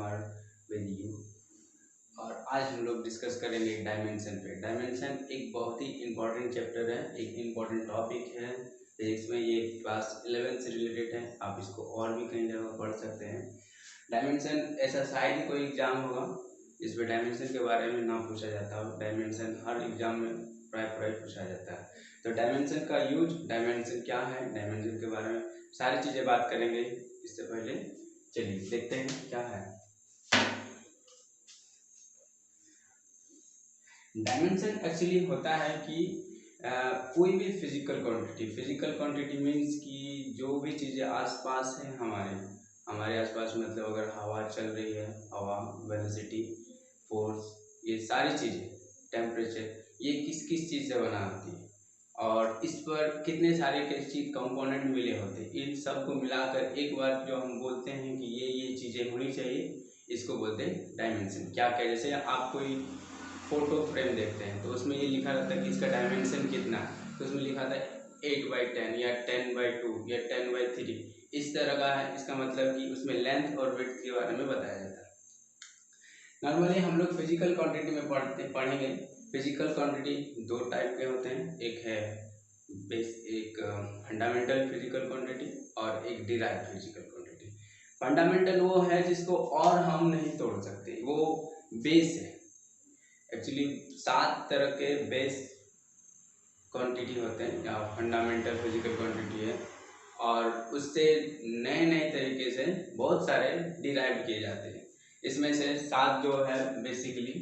Kumar with you. और आज हम लोग डिस्कस करेंगे डायमेंशन पे। डायमेंशन एक बहुत ही इम्पोर्टेंट चैप्टर है, एक इम्पोर्टेंट टॉपिक है फिजिक्स में। ये क्लास 11 से रिलेटेड है, आप इसको और भी कई जगह पढ़ सकते हैं। डायमेंशन ऐसा शायद ही कोई एग्जाम होगा जिसमें डायमेंशन के बारे में ना पूछा जाता हो। डायमेंशन हर एग्जाम में प्राय पूछा जाता है। तो डायमेंशन का यूज, डायमेंशन क्या है, डायमेंशन के बारे में सारी चीज़ें बात करेंगे। इससे पहले चलिए देखते हैं क्या है डायमेंशन। एक्चुअली होता है कि कोई भी फिजिकल क्वांटिटी मीन्स कि जो भी चीज़ें आसपास हैं हमारे आसपास, मतलब अगर हवा चल रही है, हवा, वेलोसिटी, फोर्स, ये सारी चीज़ें, टेम्परेचर, ये किस किस चीज़ से बना होती है और इस पर कितने सारे चीज कंपोनेंट मिले होते हैं, इन सब को मिलाकर एक बार जो हम बोलते हैं कि ये चीज़ें होनी चाहिए, इसको बोलते हैं डायमेंशन। क्या क्या, जैसे आप कोई फोटो फ्रेम देखते हैं तो उसमें ये लिखा रहता है कि इसका डायमेंशन कितना है, तो उसमें लिखा था 8/10 या 10/2 या 10/3, इस तरह का है। इसका मतलब कि उसमें लेंथ और विड्थ के बारे में बताया जाता है। नॉर्मली हम लोग फिजिकल क्वांटिटी में पढ़ेंगे। फिजिकल क्वांटिटी दो टाइप के होते हैं, एक फंडामेंटल फिजिकल क्वांटिटी और एक डिराइव्ड फिजिकल क्वांटिटी। फंडामेंटल वो है जिसको और हम नहीं तोड़ सकते, वो बेस है। एक्चुअली 7 तरह के बेस क्वांटिटी होते हैं या फंडामेंटल फिजिकल क्वांटिटी है, और उससे नए नए तरीके से बहुत सारे डिराइव किए जाते हैं। इसमें से 7 जो है बेसिकली,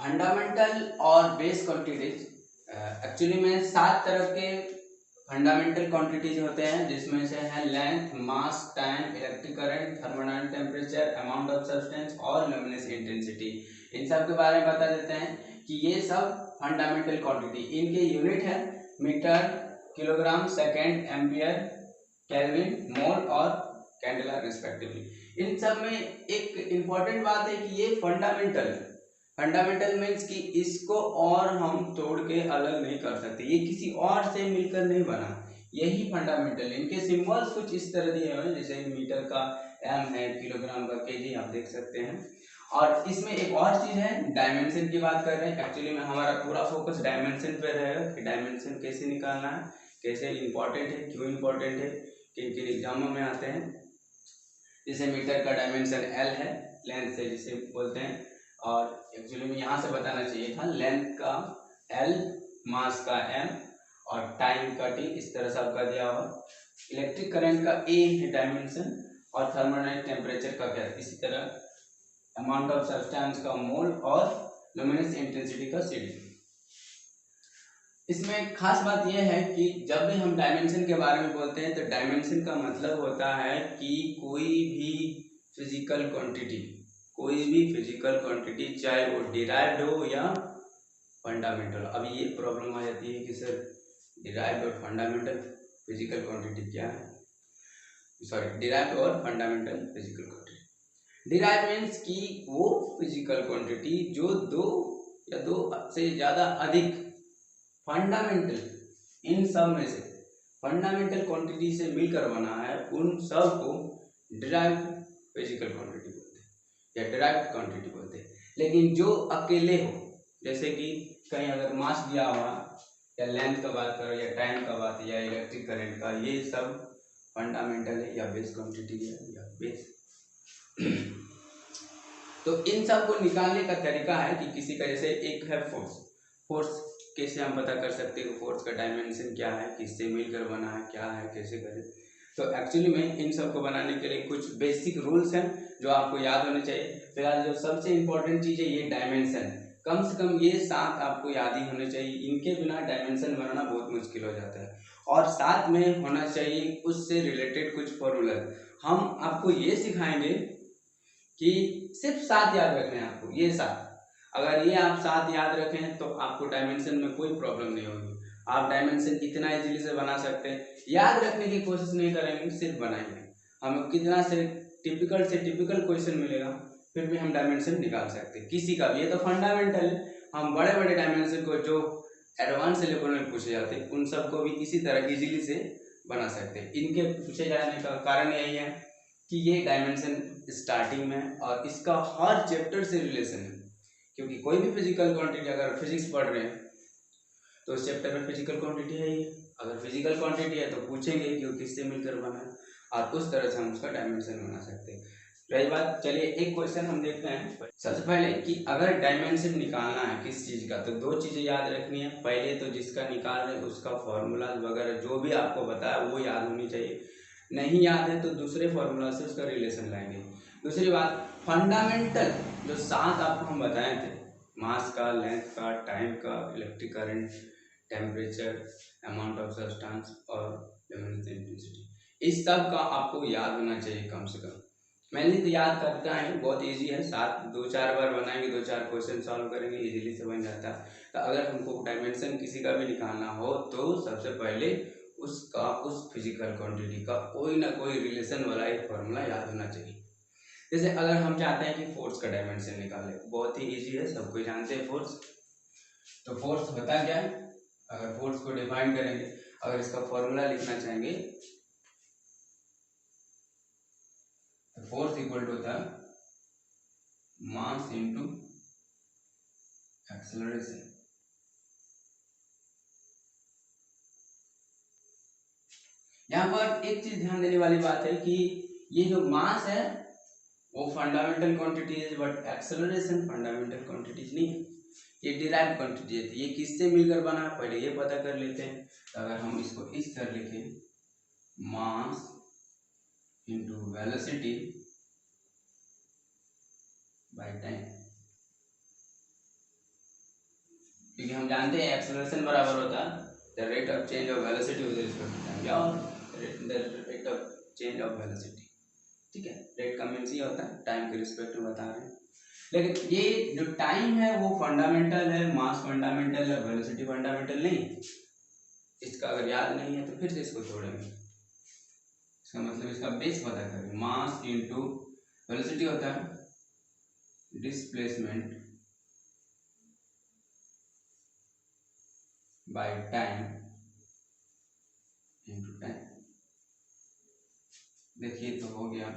फंडामेंटल और बेस क्वांटिटीज। एक्चुअली में 7 तरह के फंडामेंटल क्वांटिटीज होते हैं, जिसमें से है length, mass, time, electric current, thermodynamic temperature, amount of substance और लुमिनस इंटेंसिटी। इन सब के बारे में बता देते हैं कि ये सब फंडामेंटल क्वांटिटी, इनके यूनिट है metre, kilogram, second, ampere, kelvin, mole और कैंडेला रिस्पेक्टिवली। इन सब में एक इम्पॉर्टेंट बात है कि ये फंडामेंटल मीन्स कि इसको और हम तोड़ के अलग नहीं कर सकते, ये किसी और से मिलकर नहीं बना, यही फंडामेंटल। इनके सिंबल्स कुछ इस तरह दिए हुए हैं, जैसे मीटर का एम है, किलोग्राम का केजी, आप देख सकते हैं। और इसमें एक और चीज है, डायमेंशन की बात कर रहे हैं। एक्चुअली में हमारा पूरा फोकस डायमेंशन पे रहेगा कि डायमेंशन कैसे निकालना है, कैसे इंपॉर्टेंट है, क्यों इंपॉर्टेंट है, किन किन एग्जामों में आते हैं। जैसे मीटर का डायमेंशन एल है, लेंथ से जिसे बोलते हैं, और एक्चुअली में यहाँ से बताना चाहिए था, लेंथ का एल, मास का एम और टाइम का टी, इस तरह से आपका दिया हुआ। इलेक्ट्रिक करंट का ए है डायमेंशन, और थर्मोडायनामिक टेम्परेचर का क्या, इसी तरह अमाउंट ऑफ सब्सटेंस का मोल और लुमिनस इंटेंसिटी का सीडी। इसमें खास बात यह है कि जब भी हम डायमेंशन के बारे में बोलते हैं तो डायमेंशन का मतलब होता है कि कोई भी फिजिकल क्वांटिटी, चाहे वो डिराइव्ड हो या फंडामेंटल। अब ये प्रॉब्लम आ जाती है कि सर डिराइव्ड और फंडामेंटल फिजिकल क्वांटिटी क्या है, सॉरी, डिराइव्ड और fundamental physical quantity. Derived means कि वो फिजिकल क्वांटिटी जो दो या दो से ज़्यादा अधिक फंडामेंटल, इन सब में से फंडामेंटल क्वांटिटी से मिलकर बना है, उन सब को डिराइव्ड फिजिकल क्वांटिटी बोलते हैं या डिराइव्ड क्वांटिटी बोलते हैं। लेकिन जो अकेले हो, जैसे कि कहीं अगर मास दिया हुआ या लेंथ का बात करो या टाइम का बात या इलेक्ट्रिक करंट का, ये सब फंडामेंटल है या बेस क्वांटिटी है या बेस। तो इन सब को निकालने का तरीका है कि किसी का, जैसे एक है फोर्स कैसे हम पता कर सकते हैं फोर्स का डायमेंशन क्या है, किससे मिलकर बना है, क्या है, कैसे करें। तो एक्चुअली में इन सब को बनाने के लिए कुछ बेसिक रूल्स हैं जो आपको याद होने चाहिए। फिलहाल जो सबसे इम्पोर्टेंट चीज़ है ये डायमेंशन, कम से कम ये 7 आपको याद ही होने चाहिए। इनके बिना डायमेंशन बनाना बहुत मुश्किल हो जाता है, और साथ में होना चाहिए उससे रिलेटेड कुछ फॉर्मूला। हम आपको ये सिखाएंगे कि सिर्फ 7 याद रखने हैं आपको, ये 7। अगर ये आप 7 याद रखें तो आपको डायमेंशन में कोई प्रॉब्लम नहीं होगी, आप डायमेंशन इतना इजीली से बना सकते हैं। याद रखने की कोशिश नहीं करेंगे, सिर्फ बनाएंगे। हमें कितना से टिपिकल क्वेश्चन मिलेगा, फिर भी हम डायमेंशन निकाल सकते हैं किसी का भी। ये तो फंडामेंटल है, हम बड़े बड़े डायमेंशन को जो एडवांस लेवल में पूछे जाते हैं उन सबको भी इसी तरह इजीली से बना सकते हैं। इनके पूछे जाने का कारण यही है कि ये डायमेंशन स्टार्टिंग में और इसका हर चैप्टर से रिलेशन है, क्योंकि कोई भी फिजिकल क्वांटिटी अगर फिजिक्स पढ़ रहे हैं तो उस चैप्टर में फिजिकल क्वांटिटी है ही। अगर फिजिकल क्वांटिटी है तो पूछेंगे कि वो किससे मिलकर बना है, और उस तरह से हम उसका डायमेंशन बना सकते हैं। रही बात, चलिए एक क्वेश्चन हम देखते हैं। सबसे पहले कि अगर डायमेंशन निकालना है किस चीज़ का, तो दो चीज़ें याद रखनी है। पहले तो जिसका निकाल रहे हैं उसका फॉर्मूला वगैरह जो भी आपको बताया वो याद होनी चाहिए। नहीं याद है तो दूसरे फॉर्मूला से उसका रिलेशन लाएंगे। दूसरी बात, फंडामेंटल जो 7 आपको हम बताए थे, मास का, लेंथ का, टाइम का, electric current, temperature, amount of substance और लुमिनस इंटेंसिटी, इस सब का आपको याद होना चाहिए कम से कम। मैंने तो याद करता है, बहुत इजी है। 7 2-4 बार बनाएंगे, 2-4 क्वेश्चन सॉल्व करेंगे, इजीली से बन जाता है। तो अगर हमको डायमेंशन किसी का भी निकालना हो तो सबसे पहले उसका उस फिजिकल क्वांटिटी का कोई ना कोई रिलेशन वाला एक फॉर्मूला याद होना चाहिए। जैसे अगर हम चाहते हैं कि फोर्स का डायमेंशन निकालें, बहुत ही इजी है, सब कोई जानते हैं फोर्स। तो फोर्स होता क्या है, अगर फोर्स को डिफाइन करेंगे, अगर इसका फॉर्मूला लिखना चाहेंगे तो फोर्स इक्वल टू होता है मास इनटू एक्सेलरेशन। यहाँ पर एक चीज ध्यान देने वाली बात है कि ये जो मास है वो फंडामेंटल क्वांटिटी है, बट एक्सेलरेशन फंडामेंटल क्वांटिटीज नहीं है, ये डिराइव क्वांटिटी है। ये किससे मिलकर बना, पहले ये पता कर लेते हैं। तो अगर हम इसको इस तरह लिखें, mass into velocity by time, क्योंकि हम जानते हैं एक्सेलरेशन बराबर होता है the rate of change of velocity with respect to time, या the rate of change of velocity. ठीक है, रेट का मीन्स ये होता है टाइम के रिस्पेक्ट में बता रहे हैं। लेकिन ये जो टाइम है वो फंडामेंटल है, मास फंडामेंटल है, वेलोसिटी फंडामेंटल नहीं है। इसका अगर याद नहीं है तो फिर से इसको तोड़ेंगे। इसका मतलब इसका बेस पता करें, मास इनटू वेलोसिटी होता है displacement by time into time. देखिए तो हो गया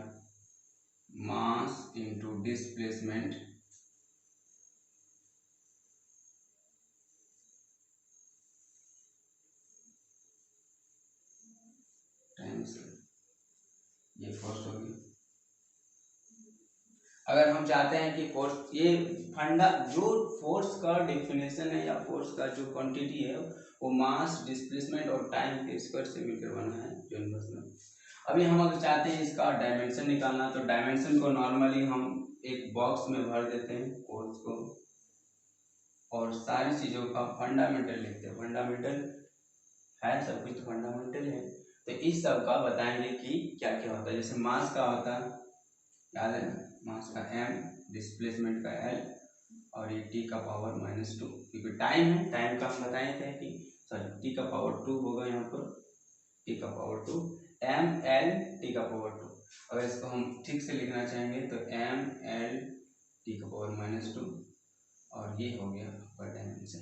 मास इनटू डिस्प्लेसमेंट टाइम्स, ये फोर्स होगी। अगर हम चाहते हैं कि फोर्स, ये फंडा जो फोर्स का डेफिनेशन है या फोर्स का जो क्वांटिटी है वो मास, डिस्प्लेसमेंट और टाइम के स्क्वायर से मिलकर बना है यूनिवर्स में। अभी हम अगर चाहते हैं इसका डायमेंशन निकालना, तो डायमेंशन को नॉर्मली हम एक बॉक्स में भर देते हैं फोर्स को, और सारी चीज़ों का फंडामेंटल लिखते हैं। फंडामेंटल है, सब कुछ तो फंडामेंटल है। तो इस सब का बताएंगे कि क्या क्या होता है। जैसे मास का होता है, याद है ना, मास का m, डिस्प्लेसमेंट का l, और ये t का पावर -2, क्योंकि टाइम है, टाइम का हम बताए थे कि सॉरी t का पावर 2 होगा यहाँ पर, t का पावर 2, m l t का पावर 2। अगर इसको हम ठीक से लिखना चाहेंगे तो m l t का पावर -2, और ये हो गया आपका डायमेंशन।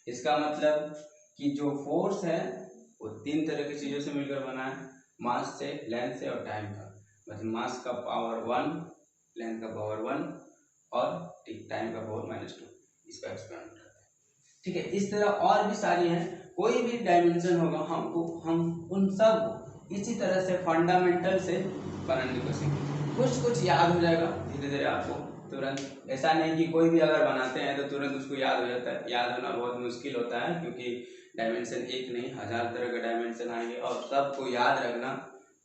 इसका मतलब कि जो फोर्स है वो 3 तरह की चीज़ों से मिलकर बना है, मास से, लेंथ से और टाइम का। मतलब मास का पावर 1, लेंथ का पावर 1 और टाइम का पावर -2, इसका एक्सपेरिमेंट करते हैं। ठीक है, इस तरह और भी सारी हैं, कोई भी डायमेंशन होगा हम उन सब इसी तरह से फंडामेंटल से बनाने को सीखेंगे। कुछ याद हो जाएगा धीरे धीरे आपको तुरंत। ऐसा नहीं कि कोई भी अगर बनाते हैं तो तुरंत उसको याद हो जाता है, याद होना बहुत मुश्किल होता है, क्योंकि डायमेंशन एक नहीं 1000 तरह का डायमेंशन आएंगे और सबको याद रखना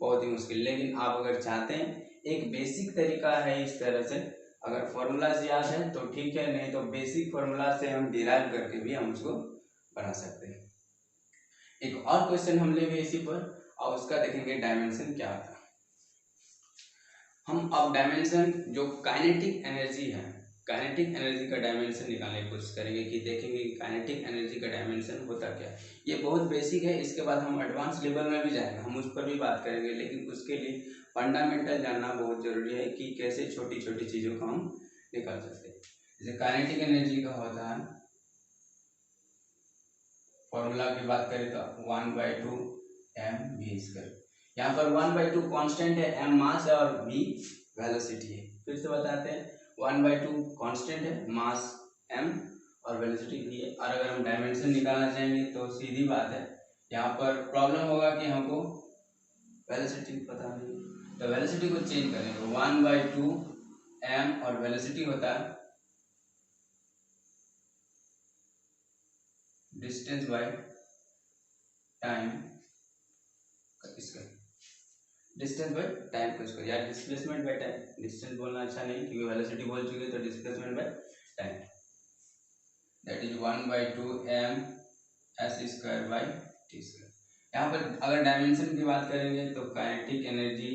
बहुत ही मुश्किल। लेकिन आप अगर चाहते हैं, एक बेसिक तरीका है इस तरह से, अगर फॉर्मूला से याद है तो ठीक है, नहीं तो बेसिक फॉर्मूला से हम डिराइव करके भी हम उसको बना सकते हैं। एक और क्वेश्चन हम लेंगे इसी पर, और उसका देखेंगे डायमेंशन क्या होता है। हम अब डायमेंशन जो काइनेटिक एनर्जी है, काइनेटिक एनर्जी का डायमेंशन निकालने की कोशिश करेंगे कि देखेंगे कि काइनेटिक एनर्जी का डायमेंशन होता क्या है। ये बहुत बेसिक है, इसके बाद हम एडवांस लेवल में भी जाएंगे, हम उस पर भी बात करेंगे, लेकिन उसके लिए फंडामेंटल जानना बहुत जरूरी है कि कैसे छोटी छोटी चीज़ों को हम निकाल सकते हैं। जैसे काइनेटिक एनर्जी का होता है, फॉर्मूला की बात करें तो 1/2 एम वी स्क्वायर। यहाँ पर 1/2 कांस्टेंट है, एम मास है और वी वेलोसिटी है। फिर से बताते हैं, 1/2 कांस्टेंट है, मास एम और वेलोसिटी वी है। और अगर हम डायमेंशन निकालना चाहेंगे तो सीधी बात है, यहाँ पर प्रॉब्लम होगा कि हमको वेलोसिटी पता नहीं, तो वेलोसिटी को चेंज करेंगे। 1/2 एम और वेलोसिटी होता है डिस्टेंस बाय टाइम इसका, डिस्टेंस बाय टाइम को इसका, या डिस्प्लेसमेंट बाय टाइम। डिस्टेंस बोलना अच्छा नहीं क्योंकि वेलोसिटी बोल चुके तो displacement by time, that is 1/2 M S square by T square. यहाँ पर अगर डायमेंशन की बात करेंगे तो kinetic energy,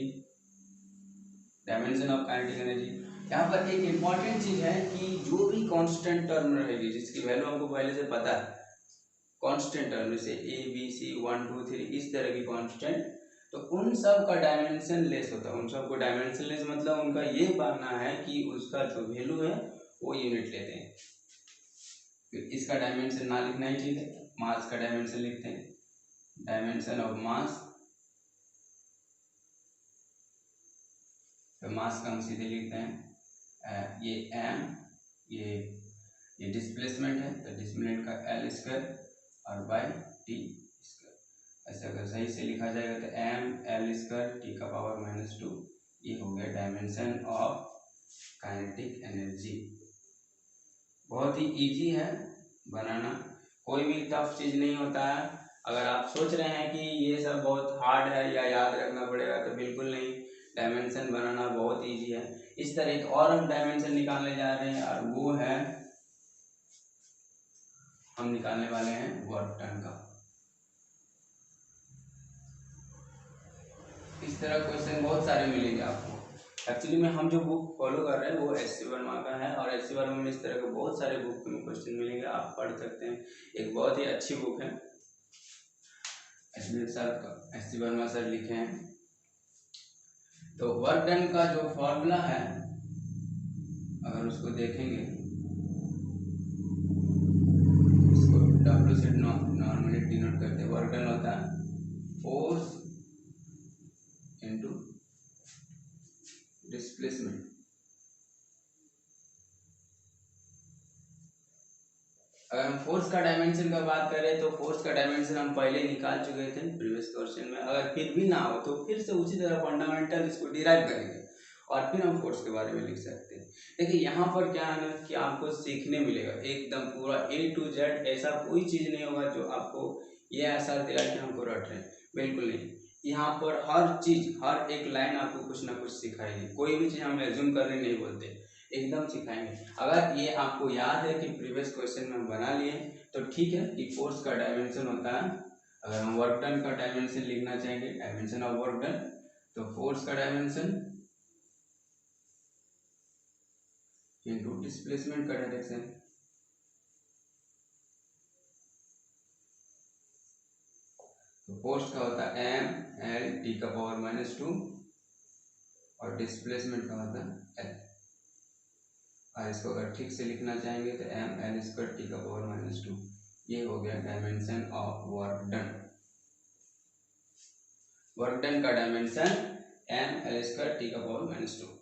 dimension of kinetic energy. यहाँ पर एक इम्पॉर्टेंट चीज है कि जो भी कांस्टेंट टर्म रहेगी जिसकी वैल्यू हमको पहले से पता है, कांस्टेंट टर्म जैसे ए बी सी 1 2 3 इस तरह की कांस्टेंट, तो उन सब का डायमेंशन लेस होता है। उन सब को डायमेंशन लेस मतलब उनका ये मानना है कि उसका जो वैल्यू है वो यूनिट लेते हैं। फिर इसका डायमेंशन ना लिखना ही ठीक है, मास का डायमेंशन लिखते हैं, डायमेंशन ऑफ मास, तो मास का हम सीधे लिखते हैं ये एम, ये डिस्प्लेसमेंट है तो डिस्प्लेसमेंट का एल स्क्वायर और बाय टी स्क्वायर। ऐसे अगर सही से लिखा जाएगा तो एम एल स्क्वायर टी का पावर -2, ये हो गया डायमेंशन ऑफ काइनेटिक एनर्जी। बहुत ही इजी है बनाना, कोई भी टफ चीज़ नहीं होता है। अगर आप सोच रहे हैं कि ये सब बहुत हार्ड है या याद रखना पड़ेगा तो बिल्कुल नहीं, डायमेंशन बनाना बहुत इजी है। इस तरह एक और हम डायमेंशन निकालने जा रहे हैं और वो है, हम निकालने वाले हैं वर्क टन का। इस तरह क्वेश्चन बहुत सारे मिलेंगे आपको। एक्चुअली में हम जो बुक फॉलो कर रहे हैं वो एस सी वर्मा का है, और एस सी वर्मा में इस तरह के बहुत सारे बुक में क्वेश्चन मिलेंगे, आप पढ़ सकते हैं। एक बहुत ही अच्छी बुक है, एस सी वर्मा सर लिखे हैं। तो वर्क डन का जो फॉर्मूला है अगर उसको देखेंगे, इसको W से नॉर्मली डिनोट करते हैं। वर्क डन होता है फोर्स इनटू डिस्प्लेसमेंट। अगर हम फोर्स का डायमेंशन का बात करें तो फोर्स का डायमेंशन हम पहले निकाल चुके थे प्रीवियस क्वेश्चन में। अगर फिर भी ना हो तो फिर से उसी तरह फंडामेंटल इसको डिराइव करेंगे और फिर हम फोर्स के बारे में लिख सकते हैं। देखिए यहाँ पर क्या है कि आपको सीखने मिलेगा एकदम पूरा A to Z, ऐसा कोई चीज़ नहीं होगा जो आपको ये एहसास दिला कि हमको रट रहे हैं, बिल्कुल नहीं। यहाँ पर हर चीज़, हर एक लाइन आपको कुछ ना कुछ सिखाएगी, कोई भी चीज़ हम एज्यूम करने नहीं बोलते, एकदम सिखाएंगे। अगर ये आपको याद है कि प्रीवियस क्वेश्चन में हम बना लिए तो ठीक है कि फोर्स का डायमेंशन होता है, अगर हम वर्क डन का डायमेंशन लिखना चाहेंगे, डायमेंशन ऑफ वर्क डन, तो फोर्स का डायमेंशन इनटू डिस्प्लेसमेंट का डायरेक्शन। तो फोर्स का होता है एम एल टी का पावर -2 और डिस्प्लेसमेंट का होता है एल। और इसको अगर ठीक से लिखना चाहेंगे तो एम एल स्क्वायर टी का पावर -2, ये हो गया dimension of work done. Work done का dimension M L square T का पावर -2।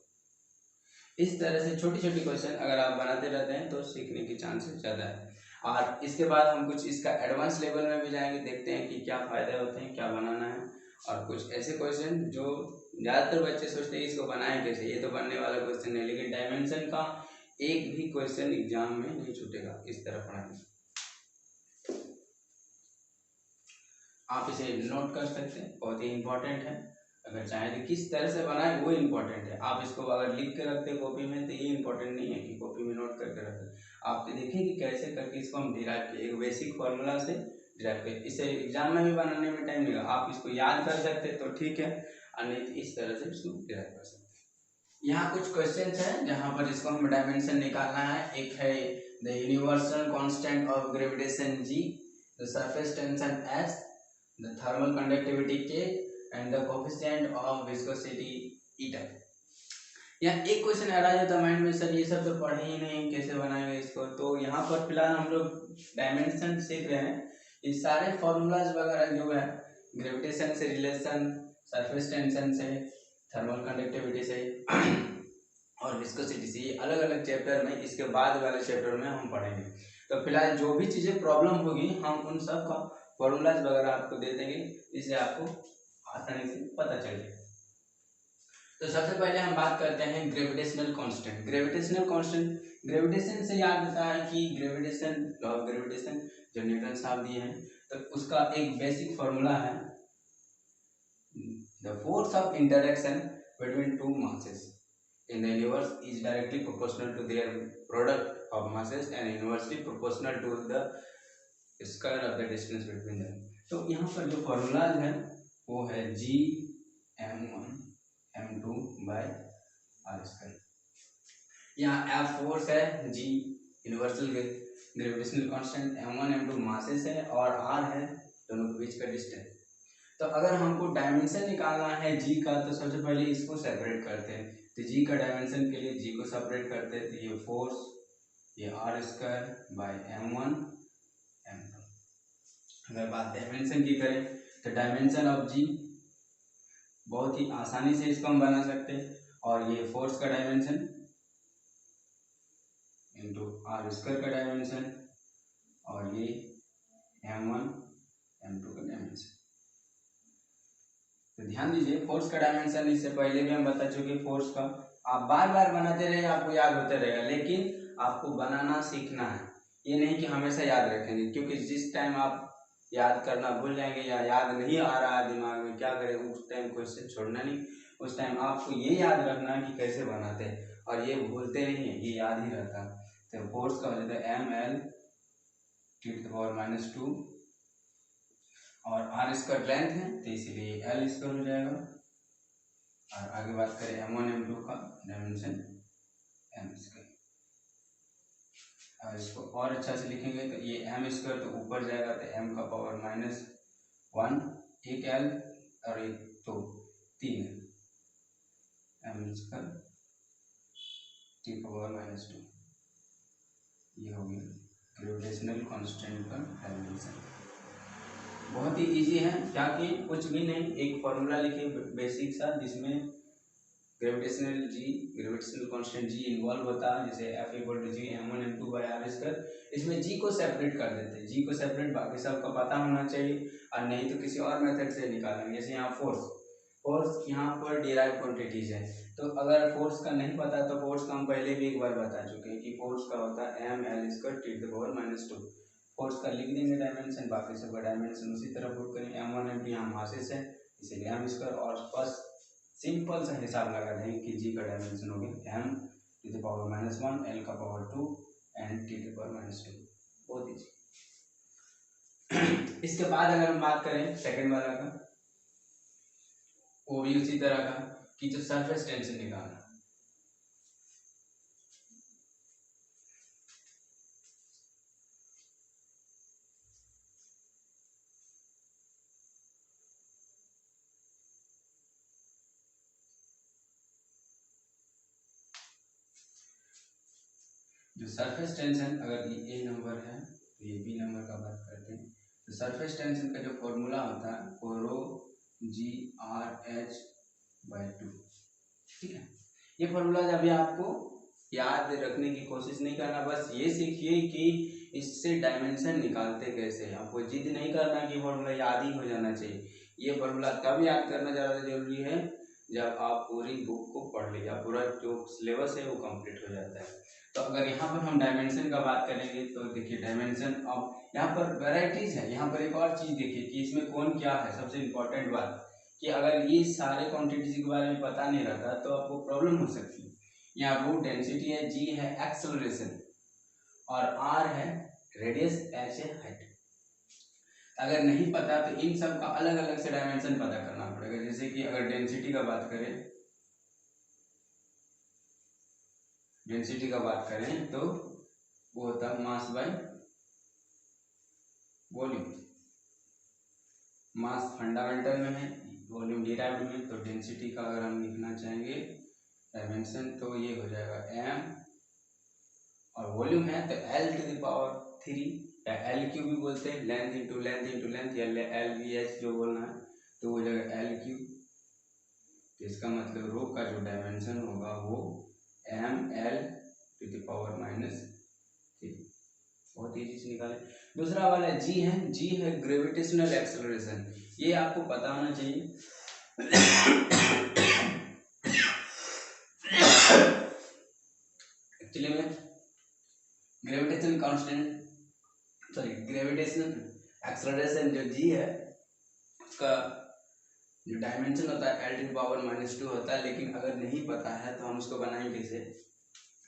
इस तरह से छोटी छोटी क्वेश्चन अगर आप बनाते रहते हैं तो सीखने की चांसेस ज़्यादा है। और इसके बाद हम कुछ इसका एडवांस लेवल में भी जाएंगे, देखते हैं कि क्या फ़ायदे होते हैं, क्या बनाना है। और कुछ ऐसे क्वेश्चन जो ज़्यादातर बच्चे सोचते हैं इसको बनाएं कैसे, ये तो बनने वाला क्वेश्चन है, लेकिन डायमेंशन का एक भी क्वेश्चन एग्जाम में नहीं छूटेगा इस तरह पढ़ाएंगे। आप इसे नोट कर सकते हैं, बहुत ही इंपॉर्टेंट है। अगर चाहें तो किस तरह से बनाए वो इम्पोर्टेंट है। आप इसको अगर लिख के रखते हैं कॉपी में तो ये इम्पोर्टेंट नहीं है कि कॉपी में नोट करके रखें। आप देखें कि कैसे करके इसको हम डिराइव किए, एक बेसिक फार्मूला से डिराइव किए। इसे एग्जाम में भी बनाने में टाइम लगेगा, आप इसको याद कर सकते हैं तो ठीक है, और नहीं तो इस तरह से इसको डिराइव कर सकते हैं। यहाँ कुछ क्वेश्चन है जहाँ पर इसको हम डायमेंशन निकालना है। एक है the universal constant of gravitation G, the surface tension S, the thermal conductivity K and the coefficient of viscosity eta। यहाँ एक क्वेश्चन आ रहा है माइंड में, सर ये सब तो पढ़े ही नहीं, कैसे बनाएंगे इसको। तो यहाँ पर फिलहाल हम लोग डायमेंशन सीख रहे हैं, ये सारे फॉर्मूलाज वगैरह जो है ग्रेविटेशन से रिलेशन, सरफेस टेंशन से, थर्मल कंडक्टिविटी से और विस्कोसिटी से, ये अलग अलग चैप्टर में, इसके बाद वाले चैप्टर में हम पढ़ेंगे। तो फिलहाल जो भी चीज़ें प्रॉब्लम होगी हम उन सब का फॉर्मूलाज वगैरह आपको दे देंगे, इससे आपको आसानी से पता चल जाएगा। तो सबसे पहले हम बात करते हैं gravitational constant. Gravitational constant, gravitation से याद आता है कि ग्रेविटेशन, लॉ ऑफ ग्रेविटेशन जो न्यूटन साहब दिए हैं, तो उसका एक बेसिक फॉर्मूला है, the force of interaction between two masses in the universe is directly proportional to their product of masses and inversely proportional to the square of the distance between them। तो यहाँ पर जो formulas है वो है G m1 m2 by R square. यहाँ F force है, G universal gravitational constant, m1 m2 masses है और r है दोनों के बीच का डिस्टेंस। तो अगर हमको डायमेंशन निकालना है G का, तो सबसे पहले इसको सेपरेट करते हैं। तो G का डायमेंशन के लिए G को सेपरेट करते हैं, तो ये फोर्स, ये are square by m1 m2। अगर बात डायमेंशन की करें तो डायमेंशन ऑफ G बहुत ही आसानी से इसको हम बना सकते हैं, और ये फोर्स का डायमेंशन इंटू आर स्क्वायर का डायमेंशन और ये m1 m2 का डायमेंशन। तो ध्यान दीजिए, फोर्स का डायमेंशन इससे पहले भी हम बता चुके। फोर्स का आप बार बार बनाते रहे, आपको याद होते रहेगा, लेकिन आपको बनाना सीखना है, ये नहीं कि हमेशा याद रखेंगे, क्योंकि जिस टाइम आप याद करना भूल जाएंगे या याद नहीं आ रहा है दिमाग में, क्या करें, उस टाइम क्वेश्चन छोड़ना नहीं, उस टाइम आपको ये याद रखना है कि कैसे बनाते हैं, और ये भूलते नहीं है, ये याद ही रहता है। तो फोर्स का हो जाता है ml (10⁻²) और आर स्क्वायर लेंथ है, तो इसीलिए एल स्क्वायर हो जाएगा। और आगे बात करें m1 m2 का डायमेंशन m स्क्वायर। और इसको और अच्छा से लिखेंगे तो ये m स्क्वायर तो ऊपर जाएगा, तो m का पावर -1, एक l और एक तो 3 m स्क्वायर t का पावर -2। ये हो गया ग्रेविटेशनल कांस्टेंट का डायमेंशन। बहुत ही इजी है, क्या कि कुछ भी नहीं, एक फॉर्मूला लिखिए बेसिक सा, जिसमें ग्रेविटेशनल कांस्टेंट जी इन्वॉल्व होता है, जैसे F = G m1 m2 by R square. इसमें जी को सेपरेट कर देते हैं, जी को सेपरेट बाकी सबका पता होना चाहिए, और नहीं तो किसी और मेथड से निकालेंगे। जैसे यहाँ फोर्स यहाँ पर डिराइव क्वांटिटीज है, तो अगर फोर्स का नहीं पता तो फोर्स का हम पहले भी एक बार बता चुके हैं कि फोर्स का होता है ml² (10⁻²). फोर्स का लिख देंगे डायमेंशन, बाकी सबका डायमेंशन उसी तरह पुट करेंगे। m1 m2 यहाँ मासेस है, इसीलिए m स्क्वायर, और बस सिंपल सा हिसाब लगा देंगे कि जी का डायमेंशन हो गया m⁻⁻1, l का पावर 2 एंड t के पावर -2। बहुत इजी। इसके बाद अगर हम बात करें सेकंड वाला का, वो भी उसी तरह का कि जो सरफेस टेंशन निकालना। जो सरफेस टेंशन, अगर ये ए नंबर है तो ये बी नंबर का बात करते हैं, तो सरफेस टेंशन का जो फॉर्मूला होता है वो ρ(g(r)h/2। ठीक है, ये फॉर्मूला अभी आपको याद रखने की कोशिश नहीं करना, बस ये सीखिए कि इससे डायमेंशन निकालते कैसे। आपको जिद नहीं करना कि फॉर्मूला याद ही हो जाना चाहिए, ये फॉर्मूला तब याद करना ज़्यादा जरूरी है जब आप पूरी बुक को पढ़ लीजिए, पूरा जो सिलेबस है वो कंप्लीट हो जाता है। तो अगर यहाँ पर हम डायमेंशन का बात करेंगे तो देखिए डायमेंशन ऑफ, यहाँ पर वेराइटीज है। यहाँ पर एक और चीज़ देखिए कि इसमें कौन क्या है, सबसे इम्पोर्टेंट बात कि अगर ये सारे क्वांटिटीज के बारे में पता नहीं रहता तो आपको प्रॉब्लम हो सकती है। यहाँ रो डेंसिटी है, जी है एक्सेलरेशन, और आर है रेडियस, एच है हाइट। अगर नहीं पता तो इन सब का अलग अलग से डायमेंशन पता करना पड़ेगा। जैसे कि अगर डेंसिटी का बात करें, तो वो होता है mass by volume. Mass fundamental में है, वॉल्यूम डिराइव्ड में, तो डेंसिटी का अगर हम लिखना चाहेंगे डायमेंशन तो ये हो जाएगा m, और वॉल्यूम है तो L⁻³ या L³ भी बोलते हैं, length into length into length, या LVH जो बोलना है, तो हो जाएगा एल क्यू। तो इसका मतलब रो का जो डायमेंशन होगा वो M L to the power minus 3। बहुत ईजी से निकाले। दूसरा वाला जी है, जी है ग्रेविटेशनल एक्सेलरेशन। ये आपको पता होना चाहिए। एक्चुअली में ग्रेविटेशनल कांस्टेंट ग्रेविटेशनल एक्सेलरेशन जो जी है उसका जो डायमेंशन होता है एल टू पावर माइनस 2 होता है। लेकिन अगर नहीं पता है तो हम उसको बनाएंगे कैसे?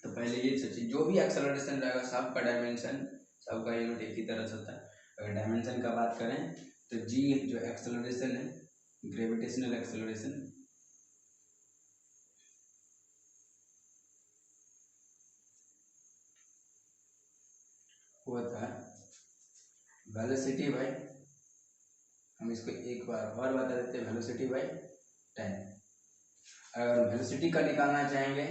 तो पहले ये सोचिए, जो भी एक्सेलरेशन रहेगा सबका डायमेंशन, सबका यूनिट एक ही तरह से होता है। अगर डायमेंशन का बात करें तो जी जो एक्सेलरेशन है, ग्रेविटेशनल एक्सेलरेशन, वो होता है वेलोसिटी बाई, हम इसको एक बार और बता देते हैं, वेलोसिटी बाई टाइम। अगर वेलोसिटी का निकालना चाहेंगे